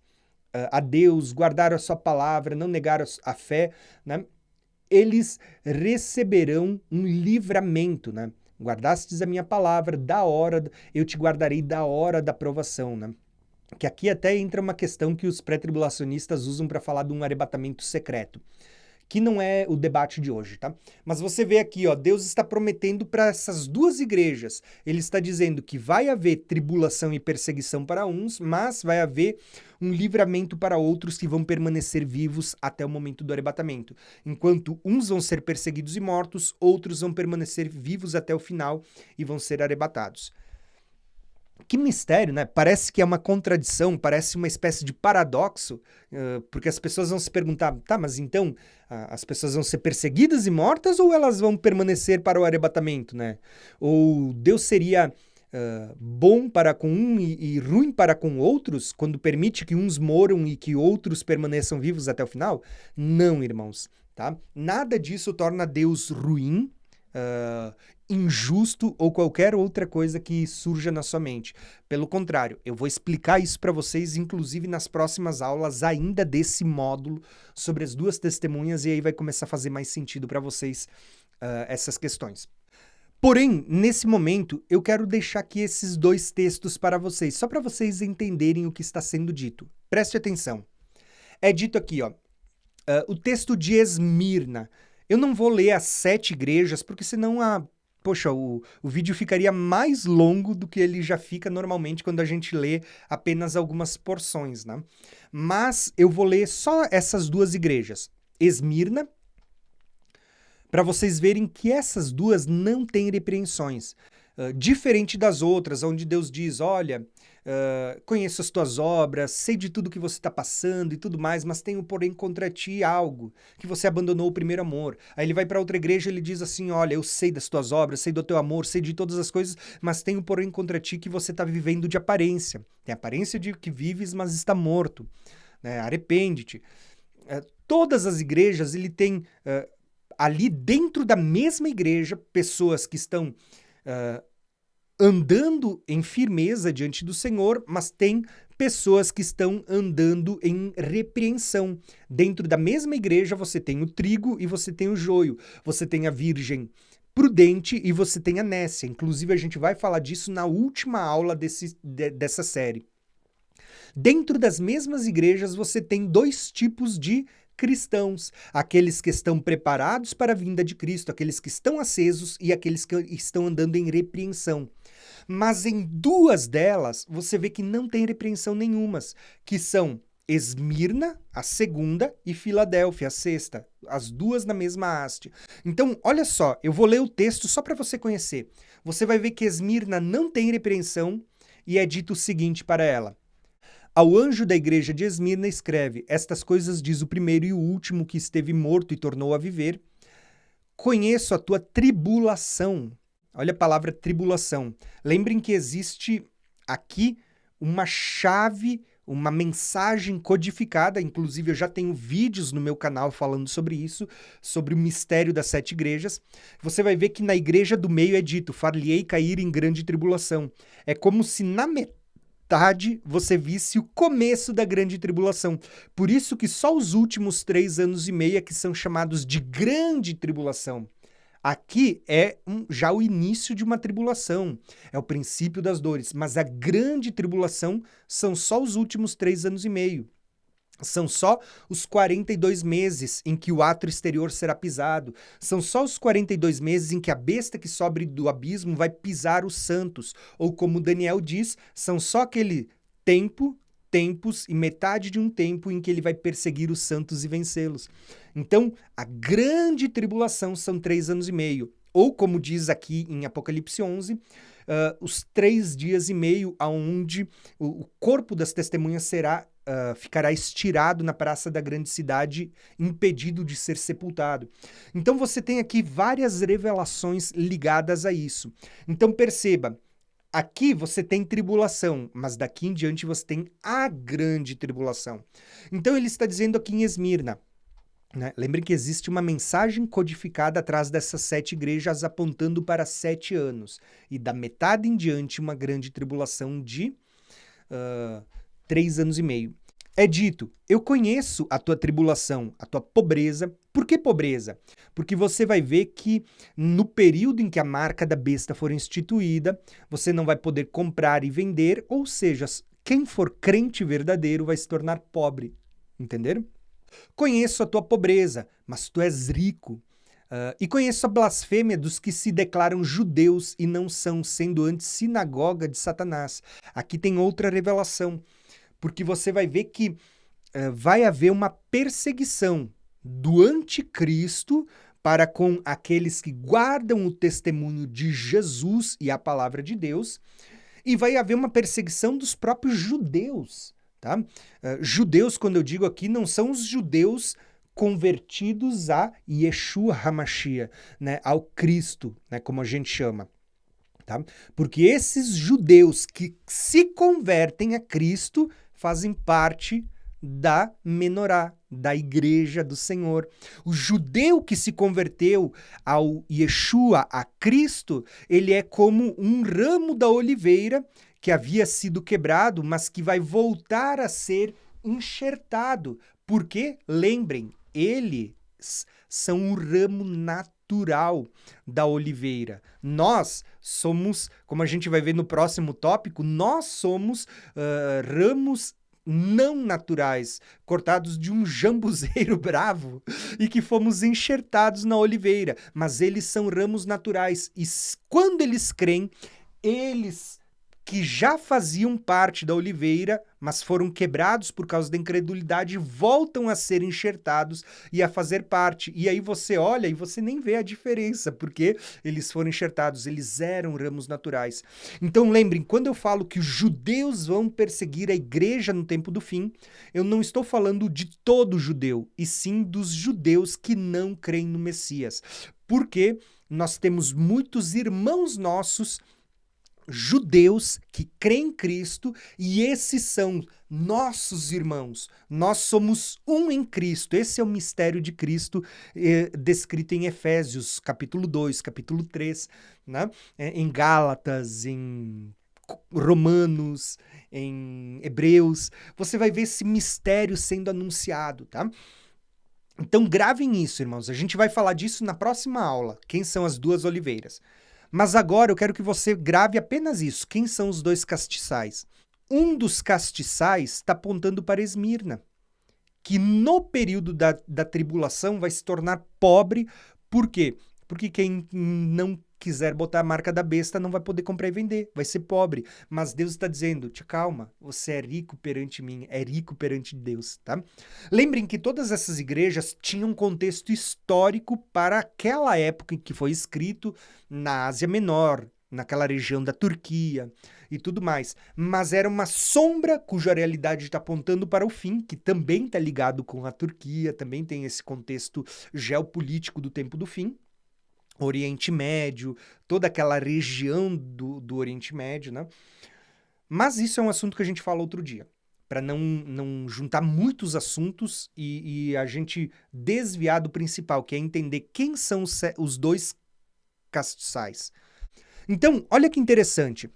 a Deus, guardaram a sua palavra, não negaram a fé, né? Eles receberão um livramento, né? Guardastes a minha palavra, eu te guardarei da hora da provação, né? Que aqui até entra uma questão que os pré-tribulacionistas usam para falar de um arrebatamento secreto, que não é o debate de hoje, tá? Mas você vê aqui, ó, Deus está prometendo para essas duas igrejas. Ele está dizendo que vai haver tribulação e perseguição para uns, mas vai haver um livramento para outros que vão permanecer vivos até o momento do arrebatamento. Enquanto uns vão ser perseguidos e mortos, outros vão permanecer vivos até o final e vão ser arrebatados. Que mistério, né? Parece que é uma contradição, parece uma espécie de paradoxo, porque as pessoas vão se perguntar, tá, mas então as pessoas vão ser perseguidas e mortas ou elas vão permanecer para o arrebatamento, né? Ou Deus seria bom para com um e ruim para com outros, quando permite que uns moram e que outros permaneçam vivos até o final? Não, irmãos, tá? Nada disso torna Deus ruim, injusto ou qualquer outra coisa que surja na sua mente. Pelo contrário, eu vou explicar isso para vocês, inclusive nas próximas aulas ainda desse módulo sobre as duas testemunhas, e aí vai começar a fazer mais sentido para vocês essas questões. Porém, nesse momento, eu quero deixar aqui esses dois textos para vocês, só para vocês entenderem o que está sendo dito. Preste atenção. É dito aqui, ó, o texto de Esmirna. Eu não vou ler as 7 igrejas, porque senão o vídeo ficaria mais longo do que ele já fica normalmente quando a gente lê apenas algumas porções, né? Mas eu vou ler só essas duas igrejas. Esmirna, para vocês verem que essas duas não têm repreensões. Diferente das outras, onde Deus diz, olha, conheço as tuas obras, sei de tudo que você está passando e tudo mais, mas tenho, porém, contra ti algo, que você abandonou o primeiro amor. Aí ele vai para outra igreja e ele diz assim, olha, eu sei das tuas obras, sei do teu amor, sei de todas as coisas, mas tenho, porém, contra ti que você está vivendo de aparência. Tem aparência de que vives, mas está morto. Né? Arrepende-te. Todas as igrejas, ele tem ali dentro da mesma igreja, pessoas que estão andando em firmeza diante do Senhor, mas tem pessoas que estão andando em repreensão. Dentro da mesma igreja você tem o trigo e você tem o joio. Você tem a virgem prudente e você tem a nécia. Inclusive a gente vai falar disso na última aula dessa série. Dentro das mesmas igrejas você tem dois tipos de cristãos, aqueles que estão preparados para a vinda de Cristo, aqueles que estão acesos e aqueles que estão andando em repreensão. Mas em duas delas, você vê que não tem repreensão nenhumas, que são Esmirna, a segunda, e Filadélfia, a sexta, as duas na mesma haste. Então, olha só, eu vou ler o texto só para você conhecer. Você vai ver que Esmirna não tem repreensão e é dito o seguinte para ela. Ao anjo da igreja de Esmirna escreve, estas coisas diz o primeiro e o último que esteve morto e tornou a viver. Conheço a tua tribulação. Olha a palavra tribulação. Lembrem que existe aqui uma chave, uma mensagem codificada, inclusive eu já tenho vídeos no meu canal falando sobre isso, sobre o mistério das 7 igrejas. Você vai ver que na igreja do meio é dito, far-lhe-ei cair em grande tribulação. É como se na metade você visse o começo da grande tribulação. Por isso que só os últimos 3 anos e meio é que são chamados de grande tribulação. Aqui é já o início de uma tribulação, é o princípio das dores, mas a grande tribulação são só os últimos 3 anos e meio. São só os 42 meses em que o átrio exterior será pisado. São só os 42 meses em que a besta que sobe do abismo vai pisar os santos. Ou como Daniel diz, são só aquele tempo tempos e metade de um tempo em que ele vai perseguir os santos e vencê-los. Então, a grande tribulação são 3 anos e meio. Ou, como diz aqui em Apocalipse 11, os 3 dias e meio onde o corpo das testemunhas ficará estirado na praça da grande cidade, impedido de ser sepultado. Então você tem aqui várias revelações ligadas a isso. Então perceba, aqui você tem tribulação, mas daqui em diante você tem a grande tribulação. Então ele está dizendo aqui em Esmirna, né? Lembre que existe uma mensagem codificada atrás dessas 7 igrejas apontando para 7 anos. E da metade em diante uma grande tribulação de 3 anos e meio. É dito, eu conheço a tua tribulação, a tua pobreza. Por que pobreza? Porque você vai ver que no período em que a marca da besta for instituída, você não vai poder comprar e vender, ou seja, quem for crente verdadeiro vai se tornar pobre. Entenderam? Conheço a tua pobreza, mas tu és rico. E conheço a blasfêmia dos que se declaram judeus e não são, sendo antes sinagoga de Satanás. Aqui tem outra revelação, porque você vai ver que vai haver uma perseguição do anticristo para com aqueles que guardam o testemunho de Jesus e a palavra de Deus, e vai haver uma perseguição dos próprios judeus. Tá? Judeus, quando eu digo aqui, não são os judeus convertidos a Yeshua HaMashiach, né? Ao Cristo, né? Como a gente chama. Tá? Porque esses judeus que se convertem a Cristo fazem parte da menorá, da igreja do Senhor. O judeu que se converteu ao Yeshua, a Cristo, ele é como um ramo da oliveira que havia sido quebrado, mas que vai voltar a ser enxertado. Porque, lembrem, eles são o ramo natural da oliveira. Nós somos, como a gente vai ver no próximo tópico, nós somos ramos não naturais, cortados de um jambuzeiro bravo e que fomos enxertados na oliveira. Mas eles são ramos naturais e quando eles creem, eles que já faziam parte da oliveira, mas foram quebrados por causa da incredulidade, voltam a ser enxertados e a fazer parte. E aí você olha e você nem vê a diferença, porque eles foram enxertados, eles eram ramos naturais. Então lembrem, quando eu falo que os judeus vão perseguir a igreja no tempo do fim, eu não estou falando de todo judeu, e sim dos judeus que não creem no Messias. Porque nós temos muitos irmãos nossos judeus que creem em Cristo, e esses são nossos irmãos. Nós somos um em Cristo. Esse é o mistério de Cristo descrito em Efésios, capítulo 2, capítulo 3, né? Em Gálatas, em Romanos, em Hebreus. Você vai ver esse mistério sendo anunciado, tá? Então gravem isso, irmãos. A gente vai falar disso na próxima aula. Quem são as duas oliveiras? Mas agora eu quero que você grave apenas isso. Quem são os dois castiçais? Um dos castiçais está apontando para Esmirna, que no período da tribulação vai se tornar pobre. Por quê? Porque quem não quiser botar a marca da besta não vai poder comprar e vender, vai ser pobre. Mas Deus está dizendo, te calma, você é rico perante mim, é rico perante Deus, tá? Lembrem que todas essas igrejas tinham um contexto histórico para aquela época em que foi escrito na Ásia Menor, naquela região da Turquia e tudo mais. Mas era uma sombra cuja realidade está apontando para o fim, que também está ligado com a Turquia, também tem esse contexto geopolítico do tempo do fim. Oriente Médio, toda aquela região do Oriente Médio, né? Mas isso é um assunto que a gente fala outro dia, para não juntar muitos assuntos e a gente desviar do principal, que é entender quem são os dois castiçais. Então, olha que interessante.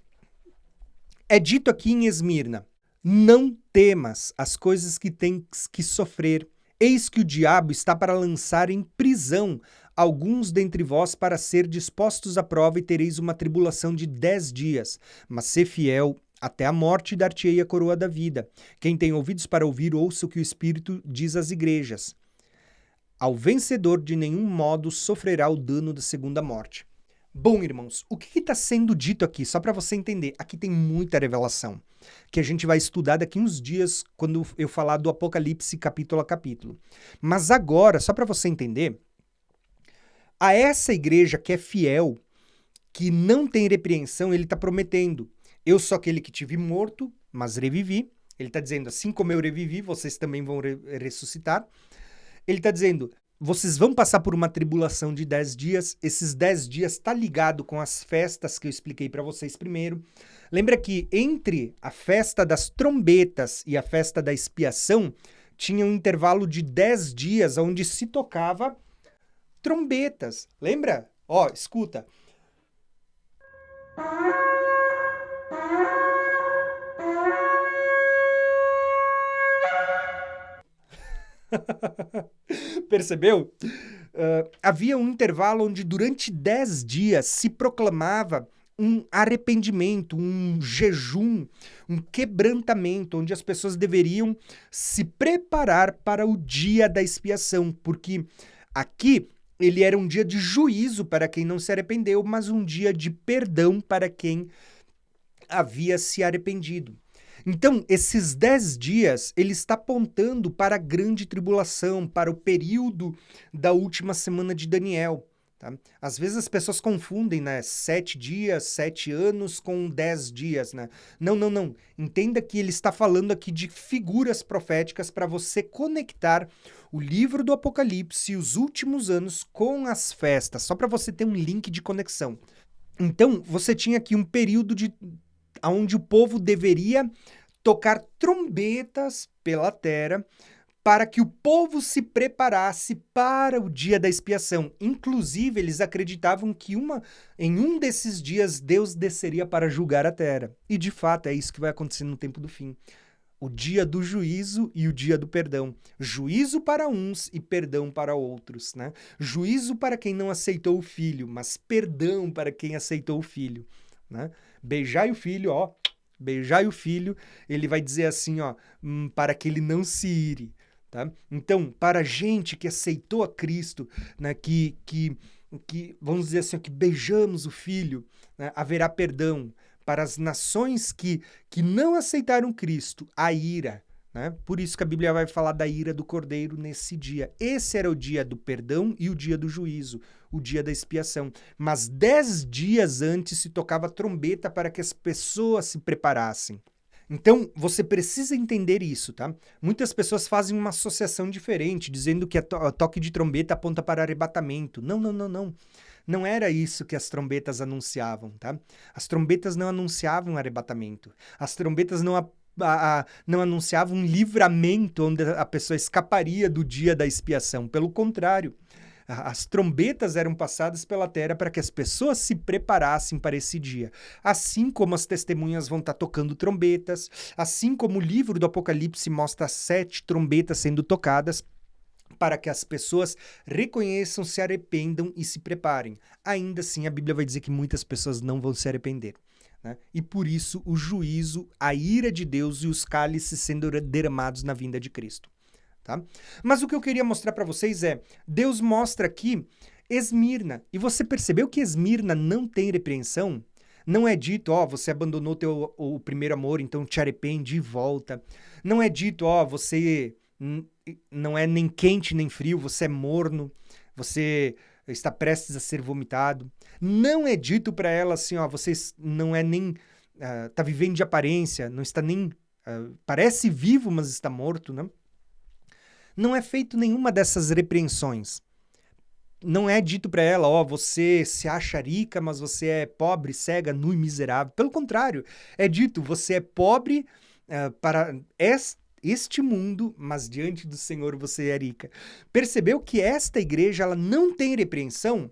É dito aqui em Esmirna, não temas as coisas que tens que sofrer. Eis que o diabo está para lançar em prisão alguns dentre vós para ser dispostos à prova e tereis uma tribulação de 10 dias. Mas sê fiel até a morte e dar-te-ei a coroa da vida. Quem tem ouvidos para ouvir, ouça o que o Espírito diz às igrejas. Ao vencedor de nenhum modo sofrerá o dano da segunda morte. Bom, irmãos, o que está sendo dito aqui? Só para você entender, aqui tem muita revelação, que a gente vai estudar daqui uns dias, quando eu falar do Apocalipse capítulo a capítulo. Mas agora, só para você entender, a essa igreja que é fiel, que não tem repreensão, ele está prometendo: eu sou aquele que tive morto, mas revivi. Ele está dizendo: assim como eu revivi, vocês também vão ressuscitar. Ele está dizendo: vocês vão passar por uma tribulação de 10 dias. Esses 10 dias está ligado com as festas que eu expliquei para vocês primeiro. Lembra que entre a festa das trombetas e a festa da expiação, tinha um intervalo de 10 dias onde se tocava trombetas. Lembra? Ó, escuta. Percebeu? Havia um intervalo onde durante 10 dias se proclamava um arrependimento, um jejum, um quebrantamento, onde as pessoas deveriam se preparar para o dia da expiação, porque aqui ele era um dia de juízo para quem não se arrependeu, mas um dia de perdão para quem havia se arrependido. Então, esses 10 dias, ele está apontando para a grande tribulação, para o período da última semana de Daniel. Tá? Às vezes as pessoas confundem, né? 7 dias, 7 anos com 10 dias, né? Não, não, não. Entenda que ele está falando aqui de figuras proféticas para você conectar o livro do Apocalipse e os últimos anos com as festas, só para você ter um link de conexão. Então, você tinha aqui um período onde o povo deveria tocar trombetas pela terra para que o povo se preparasse para o dia da expiação. Inclusive, eles acreditavam que em um desses dias Deus desceria para julgar a terra. E de fato é isso que vai acontecer no tempo do fim. O dia do juízo e o dia do perdão. Juízo para uns e perdão para outros, né? Juízo para quem não aceitou o filho, mas perdão para quem aceitou o filho, né? Beijai o filho, ó. Beijai o filho, ele vai dizer assim, ó, para que ele não se ire, tá? Então, para a gente que aceitou a Cristo, né, que vamos dizer assim, que beijamos o filho, né, haverá perdão. Para as nações que não aceitaram Cristo, a ira, né? Por isso que a Bíblia vai falar da ira do Cordeiro nesse dia. Esse era o dia do perdão e o dia do juízo, o dia da expiação. Mas 10 dias antes se tocava trombeta para que as pessoas se preparassem. Então, você precisa entender isso, tá? Muitas pessoas fazem uma associação diferente, dizendo que a toque de trombeta aponta para arrebatamento. Não, não, não, não. Não era isso que as trombetas anunciavam, tá? As trombetas não anunciavam arrebatamento. As trombetas não anunciavam um livramento onde a pessoa escaparia do dia da expiação. Pelo contrário, as trombetas eram passadas pela terra para que as pessoas se preparassem para esse dia. Assim como as testemunhas vão estar tocando trombetas, assim como o livro do Apocalipse mostra 7 trombetas sendo tocadas, para que as pessoas reconheçam, se arrependam e se preparem. Ainda assim, a Bíblia vai dizer que muitas pessoas não vão se arrepender, né? E por isso o juízo, a ira de Deus e os cálices sendo derramados na vinda de Cristo. Tá? Mas o que eu queria mostrar para vocês é, Deus mostra aqui Esmirna. E você percebeu que Esmirna não tem repreensão? Não é dito, ó, você abandonou o primeiro amor, então te arrepende e volta. Não é dito, ó, você não é nem quente nem frio, você é morno, você está prestes a ser vomitado. Não é dito para ela assim, ó, você não é nem, tá vivendo de aparência, não está nem, parece vivo, mas está morto, né? Não é feito nenhuma dessas repreensões. Não é dito para ela, ó, você se acha rica, mas você é pobre, cega, nu e miserável. Pelo contrário, é dito, você é pobre para este mundo, mas diante do Senhor você é rica. Percebeu que esta igreja ela não tem repreensão?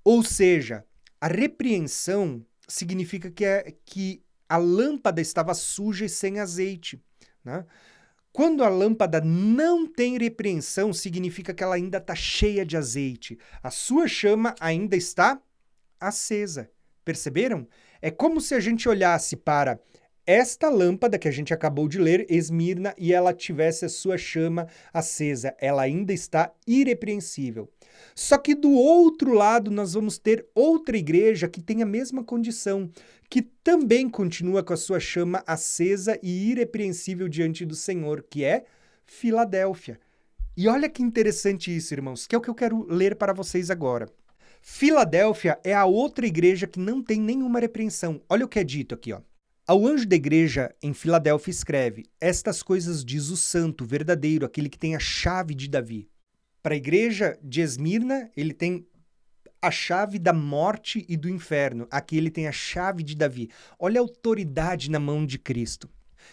Ou seja, a repreensão significa que a lâmpada estava suja e sem azeite, né? Quando a lâmpada não tem repreensão, significa que ela ainda está cheia de azeite. A sua chama ainda está acesa. Perceberam? É como se a gente olhasse para esta lâmpada que a gente acabou de ler, Esmirna, e ela tivesse a sua chama acesa. Ela ainda está irrepreensível. Só que do outro lado nós vamos ter outra igreja que tem a mesma condição, que também continua com a sua chama acesa e irrepreensível diante do Senhor, que é Filadélfia. E olha que interessante isso, irmãos, que é o que eu quero ler para vocês agora. Filadélfia é a outra igreja que não tem nenhuma repreensão. Olha o que é dito aqui, ó. Ao anjo da igreja em Filadélfia escreve: estas coisas diz o santo, verdadeiro, aquele que tem a chave de Davi. Para a igreja de Esmirna, ele tem a chave da morte e do inferno. Aqui ele tem a chave de Davi. Olha a autoridade na mão de Cristo.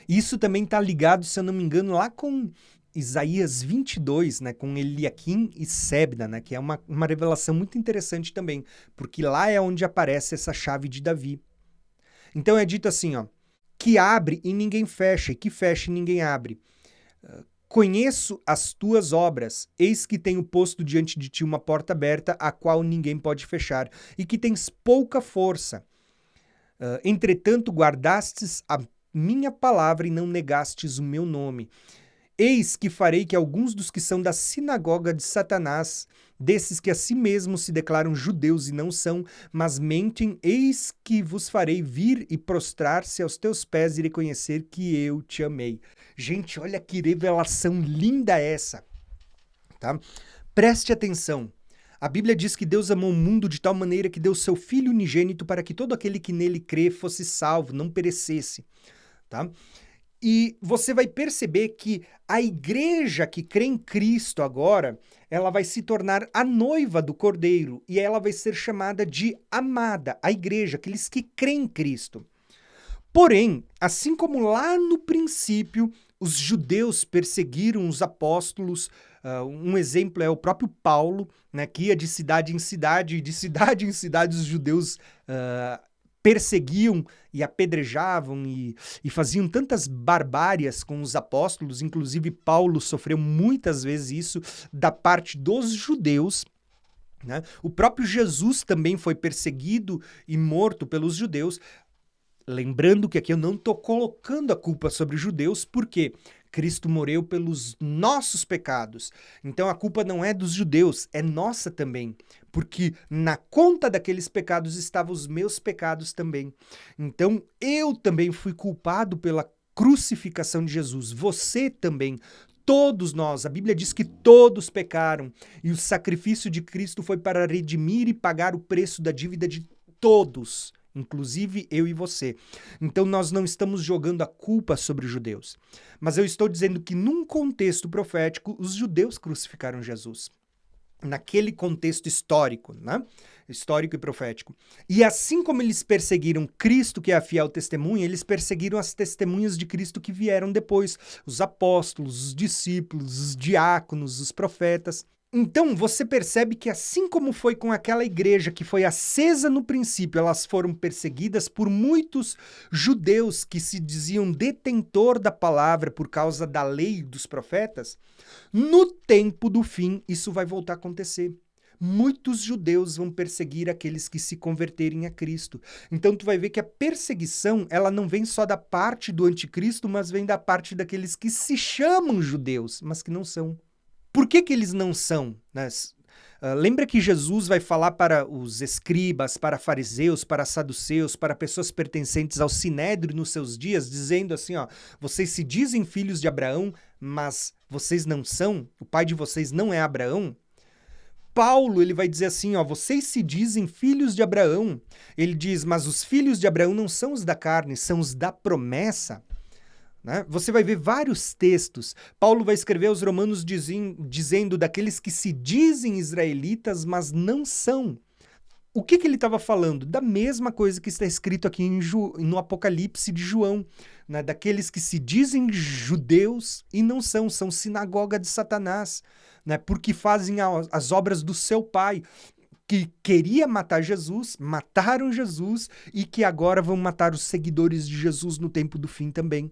Isso também está ligado, se eu não me engano, lá com Isaías 22, né, com Eliaquim e Sebna, né, que é uma revelação muito interessante também, porque lá é onde aparece essa chave de Davi. Então é dito assim, ó, que abre e ninguém fecha, e que fecha e ninguém abre. Conheço as tuas obras, eis que tenho posto diante de ti uma porta aberta, a qual ninguém pode fechar, e que tens pouca força. Entretanto, guardastes a minha palavra e não negastes o meu nome. Eis que farei que alguns dos que são da sinagoga de Satanás, desses que a si mesmos se declaram judeus e não são, mas mentem, eis que vos farei vir e prostrar-se aos teus pés e reconhecer que eu te amei. Gente, olha que revelação linda essa, tá? Preste atenção. A Bíblia diz que Deus amou o mundo de tal maneira que deu seu Filho unigênito para que todo aquele que nele crê fosse salvo, não perecesse, tá? E você vai perceber que a igreja que crê em Cristo agora, ela vai se tornar a noiva do Cordeiro e ela vai ser chamada de amada, a igreja, aqueles que creem em Cristo. Porém, assim como lá no princípio, os judeus perseguiram os apóstolos, um exemplo é o próprio Paulo, né, que ia de cidade em cidade, e de cidade em cidade os judeus perseguiam e apedrejavam e faziam tantas barbárias com os apóstolos, inclusive Paulo sofreu muitas vezes isso da parte dos judeus, né? O próprio Jesus também foi perseguido e morto pelos judeus. Lembrando que aqui eu não estou colocando a culpa sobre os judeus, porque Cristo morreu pelos nossos pecados. Então a culpa não é dos judeus, é nossa também. Porque na conta daqueles pecados estavam os meus pecados também. Então eu também fui culpado pela crucificação de Jesus. Você também. Todos nós, a Bíblia diz que todos pecaram. E o sacrifício de Cristo foi para redimir e pagar o preço da dívida de todos. Inclusive eu e você. Então nós não estamos jogando a culpa sobre os judeus. Mas eu estou dizendo que num contexto profético, os judeus crucificaram Jesus. Naquele contexto histórico, né? Histórico e profético. E assim como eles perseguiram Cristo, que é a fiel testemunha, eles perseguiram as testemunhas de Cristo que vieram depois. Os apóstolos, os discípulos, os diáconos, os profetas. Então, você percebe que assim como foi com aquela igreja que foi acesa no princípio, elas foram perseguidas por muitos judeus que se diziam detentor da palavra por causa da lei dos profetas, no tempo do fim isso vai voltar a acontecer. Muitos judeus vão perseguir aqueles que se converterem a Cristo. Então tu vai ver que a perseguição, ela não vem só da parte do anticristo, mas vem da parte daqueles que se chamam judeus, mas que não são. Por que eles não são? Né? Lembra que Jesus vai falar para os escribas, para fariseus, para saduceus, para pessoas pertencentes ao sinédrio nos seus dias, dizendo assim, ó, vocês se dizem filhos de Abraão, mas vocês não são? O pai de vocês não é Abraão? Paulo, ele vai dizer assim, ó, vocês se dizem filhos de Abraão. Ele diz, mas os filhos de Abraão não são os da carne, são os da promessa. Né? Você vai ver vários textos. Paulo vai escrever aos Romanos dizendo daqueles que se dizem israelitas, mas não são. O que ele estava falando? Da mesma coisa que está escrito aqui no Apocalipse de João, né? Daqueles que se dizem judeus e não são, são sinagoga de Satanás, né? Porque fazem as obras do seu pai, que queria matar Jesus, mataram Jesus e que agora vão matar os seguidores de Jesus no tempo do fim também.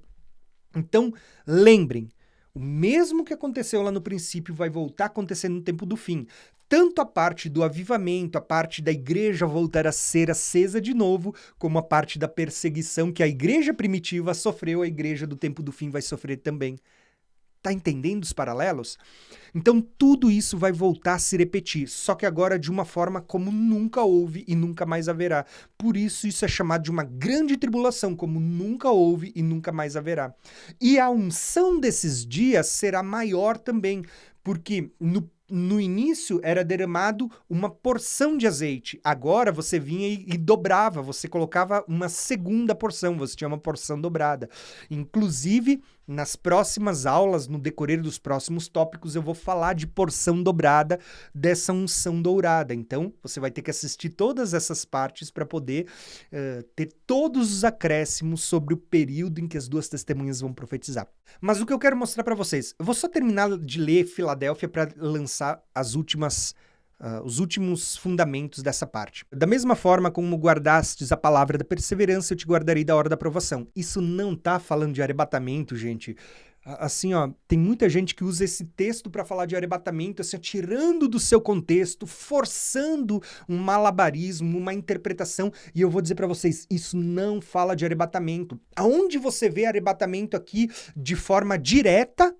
Então, lembrem, o mesmo que aconteceu lá no princípio vai voltar a acontecer no tempo do fim. Tanto a parte do avivamento, a parte da igreja voltar a ser acesa de novo, como a parte da perseguição que a igreja primitiva sofreu, a igreja do tempo do fim vai sofrer também. Tá entendendo os paralelos? Então tudo isso vai voltar a se repetir, só que agora de uma forma como nunca houve e nunca mais haverá. Por isso isso é chamado de uma grande tribulação, como nunca houve e nunca mais haverá. E a unção desses dias será maior também, porque no início era derramado uma porção de azeite. Agora você vinha e dobrava, você colocava uma segunda porção, você tinha uma porção dobrada. Inclusive, nas próximas aulas, no decorrer dos próximos tópicos, eu vou falar de porção dobrada dessa unção dourada. Então, você vai ter que assistir todas essas partes para poder ter todos os acréscimos sobre o período em que as duas testemunhas vão profetizar. Mas o que eu quero mostrar para vocês, eu vou só terminar de ler Filadélfia para lançar os últimos fundamentos dessa parte. Da mesma forma como guardastes a palavra da perseverança, eu te guardarei da hora da provação. Isso não tá falando de arrebatamento, gente. Assim, ó, tem muita gente que usa esse texto para falar de arrebatamento, assim, tirando do seu contexto, forçando um malabarismo, uma interpretação, e eu vou dizer para vocês, isso não fala de arrebatamento. Aonde você vê arrebatamento aqui de forma direta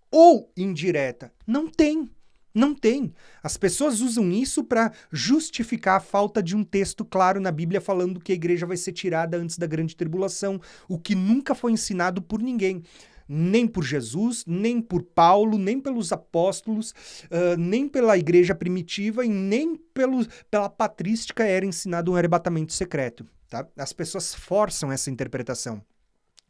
ou indireta? Não tem. Não tem. As pessoas usam isso para justificar a falta de um texto claro na Bíblia falando que a igreja vai ser tirada antes da grande tribulação, o que nunca foi ensinado por ninguém. Nem por Jesus, nem por Paulo, nem pelos apóstolos, nem pela igreja primitiva e nem pela patrística era ensinado um arrebatamento secreto. Tá? As pessoas forçam essa interpretação.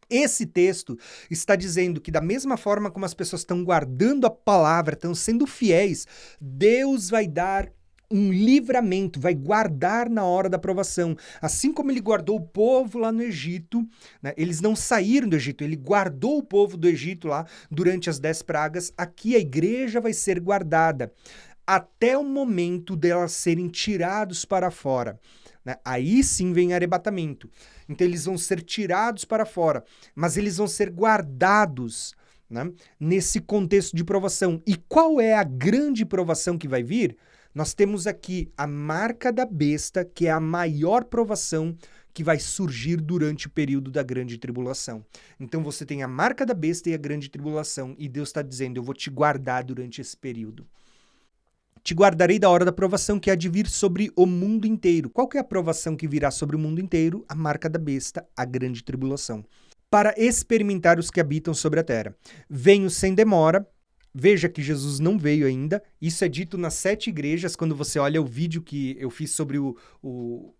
Esse texto está dizendo que da mesma forma como as pessoas estão guardando a palavra, estão sendo fiéis, Deus vai dar um livramento, vai guardar na hora da provação. Assim como ele guardou o povo lá no Egito, né? Eles não saíram do Egito, ele guardou o povo do Egito lá durante as 10 pragas. Aqui a igreja vai ser guardada até o momento delas serem tirados para fora. Né? Aí sim vem arrebatamento. Então eles vão ser tirados para fora, mas eles vão ser guardados, né, nesse contexto de provação. E qual é a grande provação que vai vir? Nós temos aqui a marca da besta, que é a maior provação que vai surgir durante o período da grande tribulação. Então você tem a marca da besta e a grande tribulação, e Deus está dizendo, eu vou te guardar durante esse período. Te guardarei da hora da provação que há de vir sobre o mundo inteiro. Qual que é a provação que virá sobre o mundo inteiro? A marca da besta, a grande tribulação. Para experimentar os que habitam sobre a terra. Venho sem demora. Veja que Jesus não veio ainda. Isso é dito nas 7 igrejas. Quando você olha o vídeo que eu fiz sobre o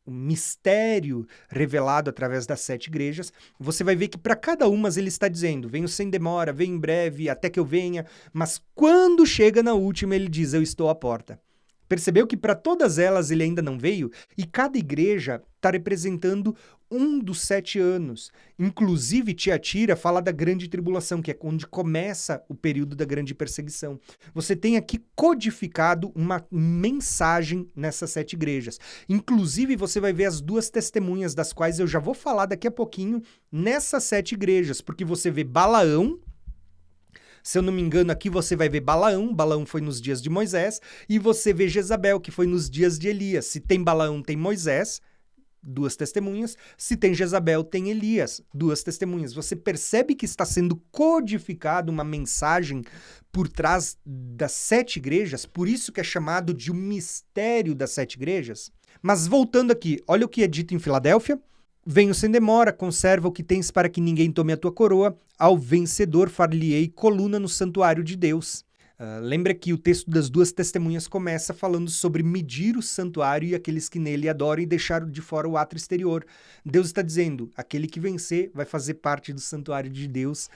mistério revelado através das 7 igrejas, você vai ver que para cada uma ele está dizendo, venho sem demora, venho em breve, até que eu venha, mas quando chega na última ele diz, eu estou à porta. Percebeu que para todas elas ele ainda não veio? E cada igreja está representando um dos 7 anos. Inclusive, Tiatira fala da grande tribulação, que é onde começa o período da grande perseguição. Você tem aqui codificado uma mensagem nessas 7 igrejas. Inclusive, você vai ver as 2 testemunhas, das quais eu já vou falar daqui a pouquinho, nessas 7 igrejas, porque você vê Balaão. Se eu não me engano, aqui você vai ver Balaão. Balaão foi nos dias de Moisés. E você vê Jezabel, que foi nos dias de Elias. Se tem Balaão, tem Moisés, 2 testemunhas. Se tem Jezabel, tem Elias, 2 testemunhas. Você percebe que está sendo codificado uma mensagem por trás das 7 igrejas? Por isso que é chamado de um mistério das 7 igrejas? Mas voltando aqui, olha o que é dito em Filadélfia. Venho sem demora, conserva o que tens para que ninguém tome a tua coroa. Ao vencedor far-lhe-ei coluna no santuário de Deus. Lembra que o texto das 2 testemunhas começa falando sobre medir o santuário e aqueles que nele adoram e deixar de fora o átrio exterior. Deus está dizendo, aquele que vencer vai fazer parte do santuário de Deus.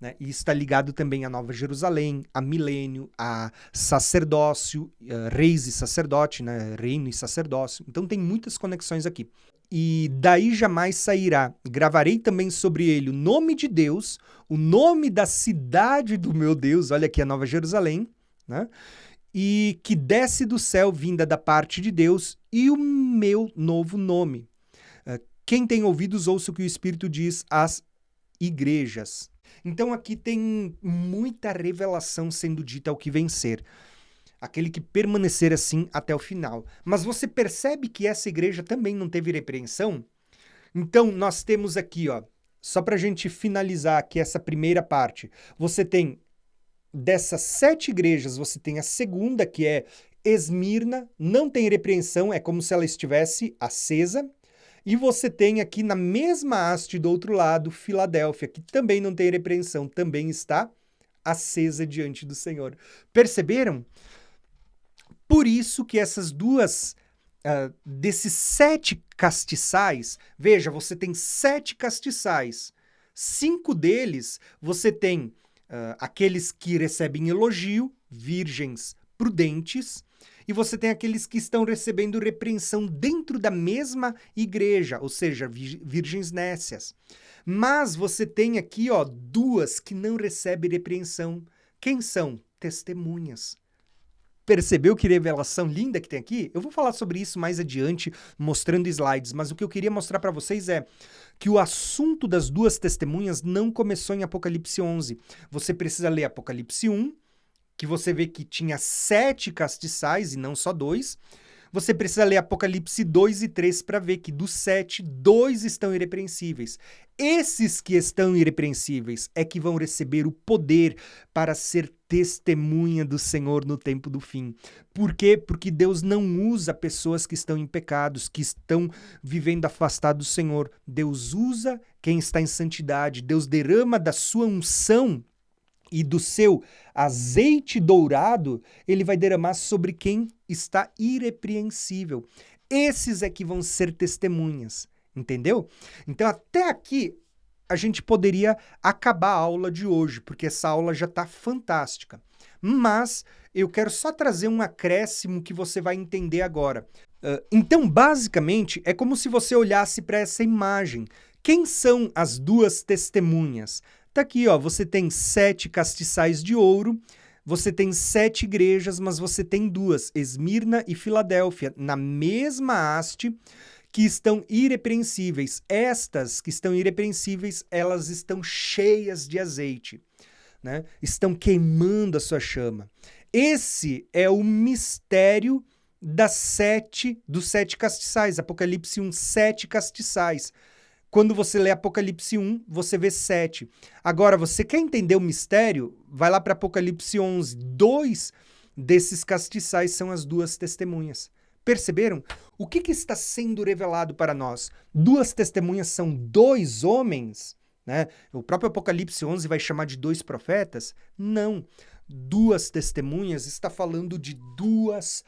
Né? E isso está ligado também à Nova Jerusalém, a milênio, a sacerdócio, reis e sacerdote, né? Reino e sacerdócio. Então tem muitas conexões aqui. E daí jamais sairá. Gravarei também sobre ele o nome de Deus, o nome da cidade do meu Deus, olha aqui a Nova Jerusalém, né? E que desce do céu vinda da parte de Deus e o meu novo nome. Quem tem ouvidos, ouça o que o Espírito diz às igrejas. Então aqui tem muita revelação sendo dita ao que vencer. Aquele que permanecer assim até o final. Mas você percebe que essa igreja também não teve repreensão? Então, nós temos aqui, ó, só para a gente finalizar aqui essa primeira parte, você tem, dessas 7 igrejas, você tem a segunda, que é Esmirna, não tem repreensão, é como se ela estivesse acesa. E você tem aqui na mesma haste do outro lado, Filadélfia, que também não tem repreensão, também está acesa diante do Senhor. Perceberam? Por isso que essas duas, desses 7 castiçais, veja, você tem 7 castiçais. 5 deles, você tem aqueles que recebem elogio, virgens prudentes, e você tem aqueles que estão recebendo repreensão dentro da mesma igreja, ou seja, virgens nécias. Mas você tem aqui, ó, 2 que não recebem repreensão. Quem são? Testemunhas. Percebeu que revelação linda que tem aqui? Eu vou falar sobre isso mais adiante, mostrando slides, mas o que eu queria mostrar para vocês é que o assunto das 2 testemunhas não começou em Apocalipse 11. Você precisa ler Apocalipse 1, que você vê que tinha 7 castiçais e não só 2. Você precisa ler Apocalipse 2 e 3 para ver que dos 7, 2 estão irrepreensíveis. Esses que estão irrepreensíveis é que vão receber o poder para ser testemunha do Senhor no tempo do fim. Por quê? Porque Deus não usa pessoas que estão em pecados, que estão vivendo afastados do Senhor. Deus usa quem está em santidade. Deus derrama da sua unção e do seu azeite dourado, ele vai derramar sobre quem está irrepreensível. Esses é que vão ser testemunhas, entendeu? Então, até aqui, a gente poderia acabar a aula de hoje, porque essa aula já está fantástica. Mas eu quero só trazer um acréscimo que você vai entender agora. Então, basicamente, é como se você olhasse para essa imagem. Quem são as 2 testemunhas? Tá aqui, ó, você tem 7 castiçais de ouro, você tem 7 igrejas, mas você tem 2, Esmirna e Filadélfia, na mesma haste, que estão irrepreensíveis. Estas que estão irrepreensíveis, elas estão cheias de azeite, né? Estão queimando a sua chama. Esse é o mistério dos 7 castiçais, Apocalipse 1, 7 castiçais. Quando você lê Apocalipse 1, você vê 7. Agora, você quer entender o mistério? Vai lá para Apocalipse 11. 2 desses castiçais são as 2 testemunhas. Perceberam? O que está sendo revelado para nós? 2 testemunhas são 2 homens, né? O próprio Apocalipse 11 vai chamar de 2 profetas? Não. 2 testemunhas está falando de 2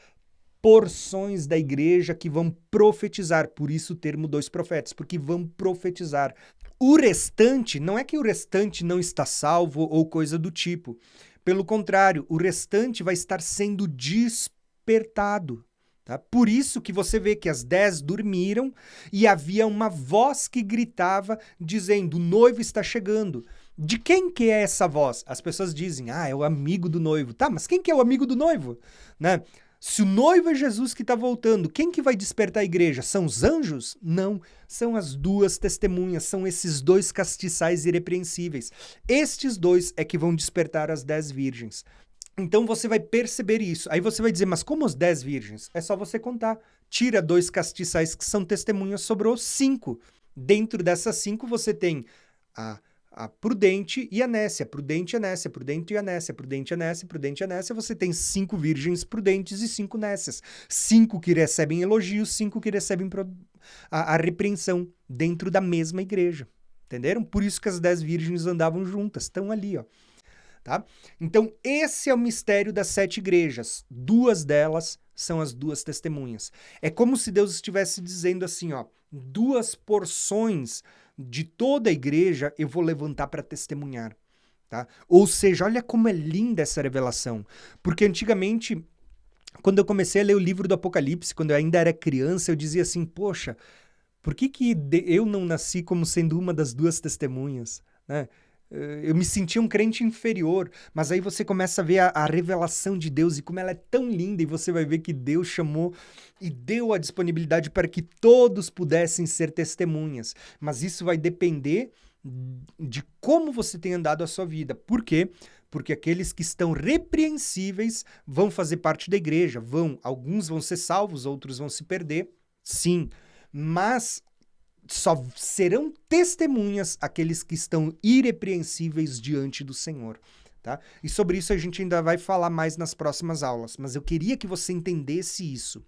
porções da igreja que vão profetizar, por isso o termo 2 profetas, porque vão profetizar. O restante, não é que o restante não está salvo ou coisa do tipo. Pelo contrário, o restante vai estar sendo despertado. Tá? Por isso que você vê que as 10 dormiram e havia uma voz que gritava dizendo, o noivo está chegando. De quem que é essa voz? As pessoas dizem, é o amigo do noivo. Tá, mas quem que é o amigo do noivo? Né? Se o noivo é Jesus que está voltando, quem que vai despertar a igreja? São os anjos? Não, são as 2 testemunhas, são esses 2 castiçais irrepreensíveis. Estes 2 é que vão despertar as 10 virgens. Então você vai perceber isso. Aí você vai dizer, mas como as 10 virgens? É só você contar. Tira 2 castiçais que são testemunhas, sobrou 5. Dentro dessas 5 você tem a prudente e a nécia, prudente e a nécia, prudente e a nécia, prudente e a nécia, prudente e a nécia, você tem 5 virgens prudentes e 5 nécias. 5 que recebem elogios, 5 que recebem a repreensão dentro da mesma igreja. Entenderam? Por isso que as 10 virgens andavam juntas, estão ali, ó. Tá? Então, esse é o mistério das 7 igrejas. 2 delas são as 2 testemunhas. É como se Deus estivesse dizendo assim, ó, 2 porções de toda a igreja eu vou levantar para testemunhar, tá? Ou seja, olha como é linda essa revelação, porque antigamente, quando eu comecei a ler o livro do Apocalipse, quando eu ainda era criança, eu dizia assim, poxa, por que eu não nasci como sendo uma das 2 testemunhas, né? Eu me sentia um crente inferior, mas aí você começa a ver a revelação de Deus e como ela é tão linda, e você vai ver que Deus chamou e deu a disponibilidade para que todos pudessem ser testemunhas. Mas isso vai depender de como você tem andado a sua vida. Por quê? Porque aqueles que estão repreensíveis vão fazer parte da igreja, alguns vão ser salvos, outros vão se perder, sim, mas só serão testemunhas aqueles que estão irrepreensíveis diante do Senhor. Tá? E sobre isso a gente ainda vai falar mais nas próximas aulas, mas eu queria que você entendesse isso.